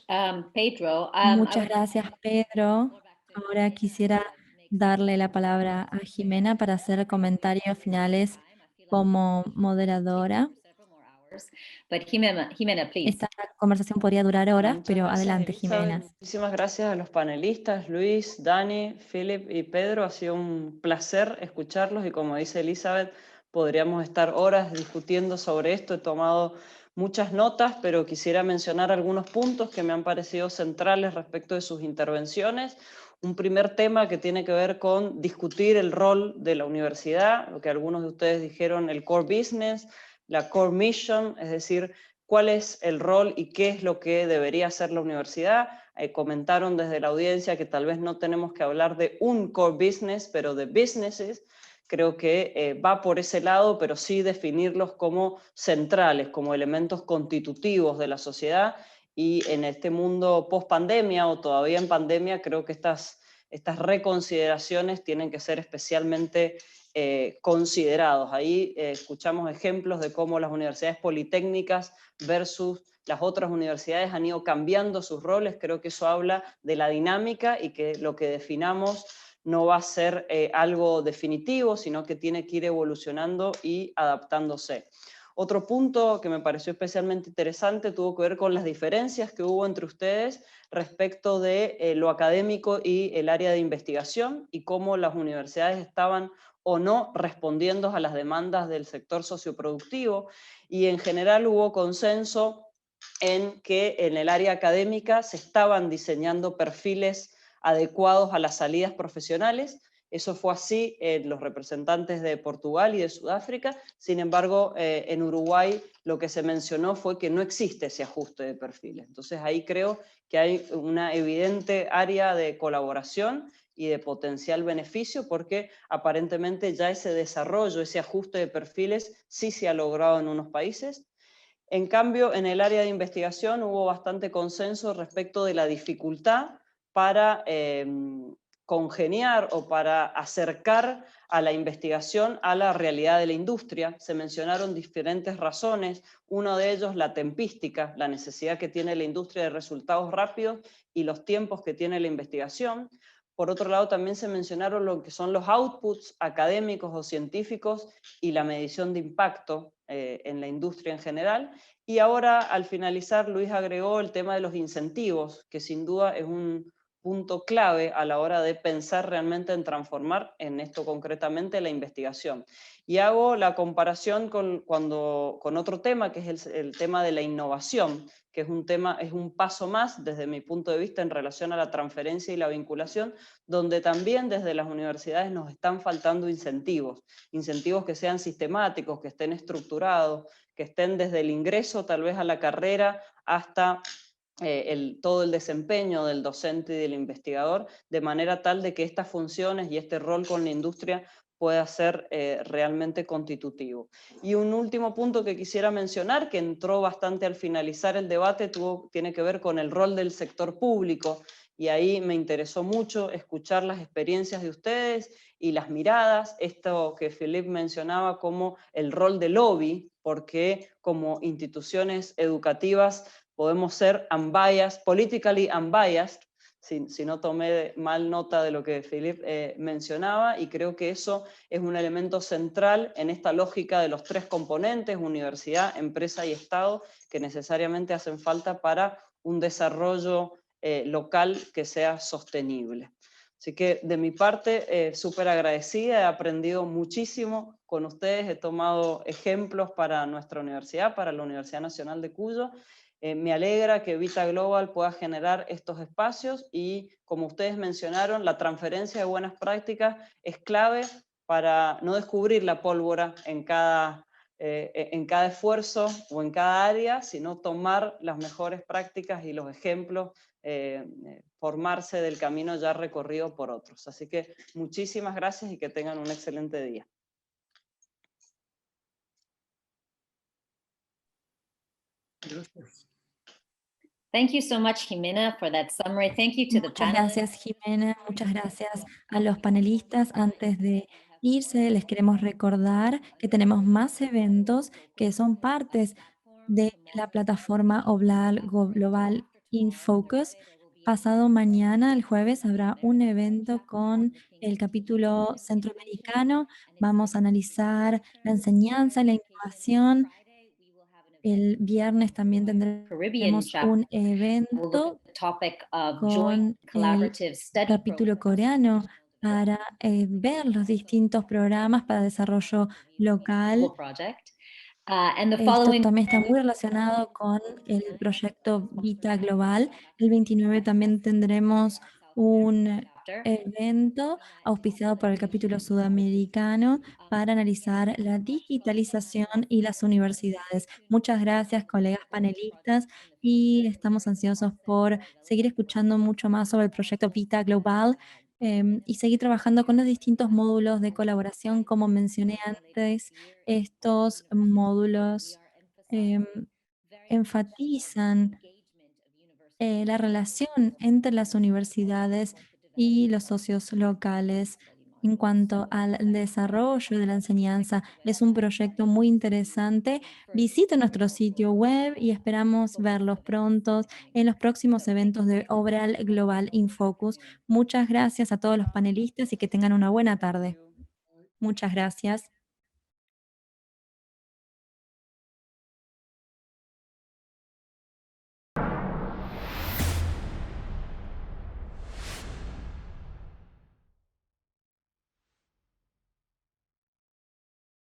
Pedro. I Muchas would like to gracias, Pedro. Ahora quisiera darle la palabra a Jimena para hacer comentarios finales como moderadora. But Jimena, please. Esta conversación podría durar horas, Muchas pero gracias, adelante, Elizabeth. Jimena. Muchísimas gracias a los panelistas, Luis, Dani, Philip y Pedro. Ha sido un placer escucharlos y como dice Elizabeth, podríamos estar horas discutiendo sobre esto. He tomado muchas notas, pero quisiera mencionar algunos puntos que me han parecido centrales respecto de sus intervenciones. Un primer tema que tiene que ver con discutir el rol de la universidad, lo que algunos de ustedes dijeron, el core business, la core mission, es decir, cuál es el rol y qué es lo que debería hacer la universidad. Comentaron desde la audiencia que tal vez no tenemos que hablar de un core business, pero de businesses. Creo que va por ese lado, pero sí definirlos como centrales, como elementos constitutivos de la sociedad. Y en este mundo post-pandemia o todavía en pandemia, creo que estas reconsideraciones tienen que ser especialmente considerados. Ahí escuchamos ejemplos de cómo las universidades politécnicas versus las otras universidades han ido cambiando sus roles. Creo que eso habla de la dinámica y que lo que definamos no va a ser algo definitivo, sino que tiene que ir evolucionando y adaptándose. Otro punto que me pareció especialmente interesante tuvo que ver con las diferencias que hubo entre ustedes respecto de lo académico y el área de investigación y cómo las universidades estaban o no respondiendo a las demandas del sector socioproductivo, y en general hubo consenso en que en el área académica se estaban diseñando perfiles adecuados a las salidas profesionales. Eso fue así en los representantes de Portugal y de Sudáfrica. Sin embargo, en Uruguay lo que se mencionó fue que no existe ese ajuste de perfiles. Entonces ahí creo que hay una evidente área de colaboración y de potencial beneficio, porque aparentemente ya ese desarrollo, ese ajuste de perfiles sí se ha logrado en unos países. En cambio, en el área de investigación hubo bastante consenso respecto de la dificultad para congeniar o para acercar a la investigación a la realidad de la industria. Se mencionaron diferentes razones, uno de ellos la tempística, la necesidad que tiene la industria de resultados rápidos y los tiempos que tiene la investigación. Por otro lado, también se mencionaron lo que son los outputs académicos o científicos y la medición de impacto en la industria en general. Y ahora, al finalizar, Luis agregó el tema de los incentivos, que sin duda es un punto clave a la hora de pensar realmente en transformar, en esto concretamente, la investigación. Y hago la comparación con otro tema, que es el tema de la innovación, que es un paso más desde mi punto de vista en relación a la transferencia y la vinculación, donde también desde las universidades nos están faltando incentivos que sean sistemáticos, que estén estructurados, que estén desde el ingreso tal vez a la carrera hasta todo el desempeño del docente y del investigador, de manera tal de que estas funciones y este rol con la industria pueda ser realmente constitutivo. Y un último punto que quisiera mencionar, que entró bastante al finalizar el debate, tiene que ver con el rol del sector público, y ahí me interesó mucho escuchar las experiencias de ustedes y las miradas, esto que Philippe mencionaba como el rol de lobby, porque como instituciones educativas podemos ser unbiased, politically unbiased, si no tomé mal nota de lo que Philippe mencionaba, y creo que eso es un elemento central en esta lógica de los tres componentes, universidad, empresa y Estado, que necesariamente hacen falta para un desarrollo local que sea sostenible. Así que de mi parte, súper agradecida, he aprendido muchísimo con ustedes, he tomado ejemplos para nuestra universidad, para la Universidad Nacional de Cuyo. Me alegra que Vita Global pueda generar estos espacios y, como ustedes mencionaron, la transferencia de buenas prácticas es clave para no descubrir la pólvora en cada esfuerzo o en cada área, sino tomar las mejores prácticas y los ejemplos, formarse del camino ya recorrido por otros. Así que muchísimas gracias y que tengan un excelente día. Thank you so much, Jimena, for that summary. Thank you to the Muchas panelists. gracias, Jimena. Muchas gracias a los panelistas. Antes de irse, les queremos recordar que tenemos más eventos que son partes de la plataforma Oblal Global in Focus. Pasado mañana, el jueves, habrá un evento con el capítulo centroamericano. Vamos a analizar la enseñanza y la innovación. El viernes también Caribbean tendremos chapter un will look evento at the topic of joint con el collaborative study capítulo coreano para ver los distintos programas para desarrollo local. project. And the Esto following también está muy relacionado con el proyecto Vita Global. El 29 también tendremos un evento auspiciado por el capítulo sudamericano para analizar la digitalización y las universidades. Muchas gracias, colegas panelistas, y estamos ansiosos por seguir escuchando mucho más sobre el proyecto Vita Global y seguir trabajando con los distintos módulos de colaboración, como mencioné antes. Estos módulos enfatizan la relación entre las universidades y los socios locales en cuanto al desarrollo de la enseñanza. Es un proyecto muy interesante. Visite nuestro sitio web y esperamos verlos pronto en los próximos eventos de Oblal Global in Focus. Muchas gracias a todos los panelistas y que tengan una buena tarde. Muchas gracias.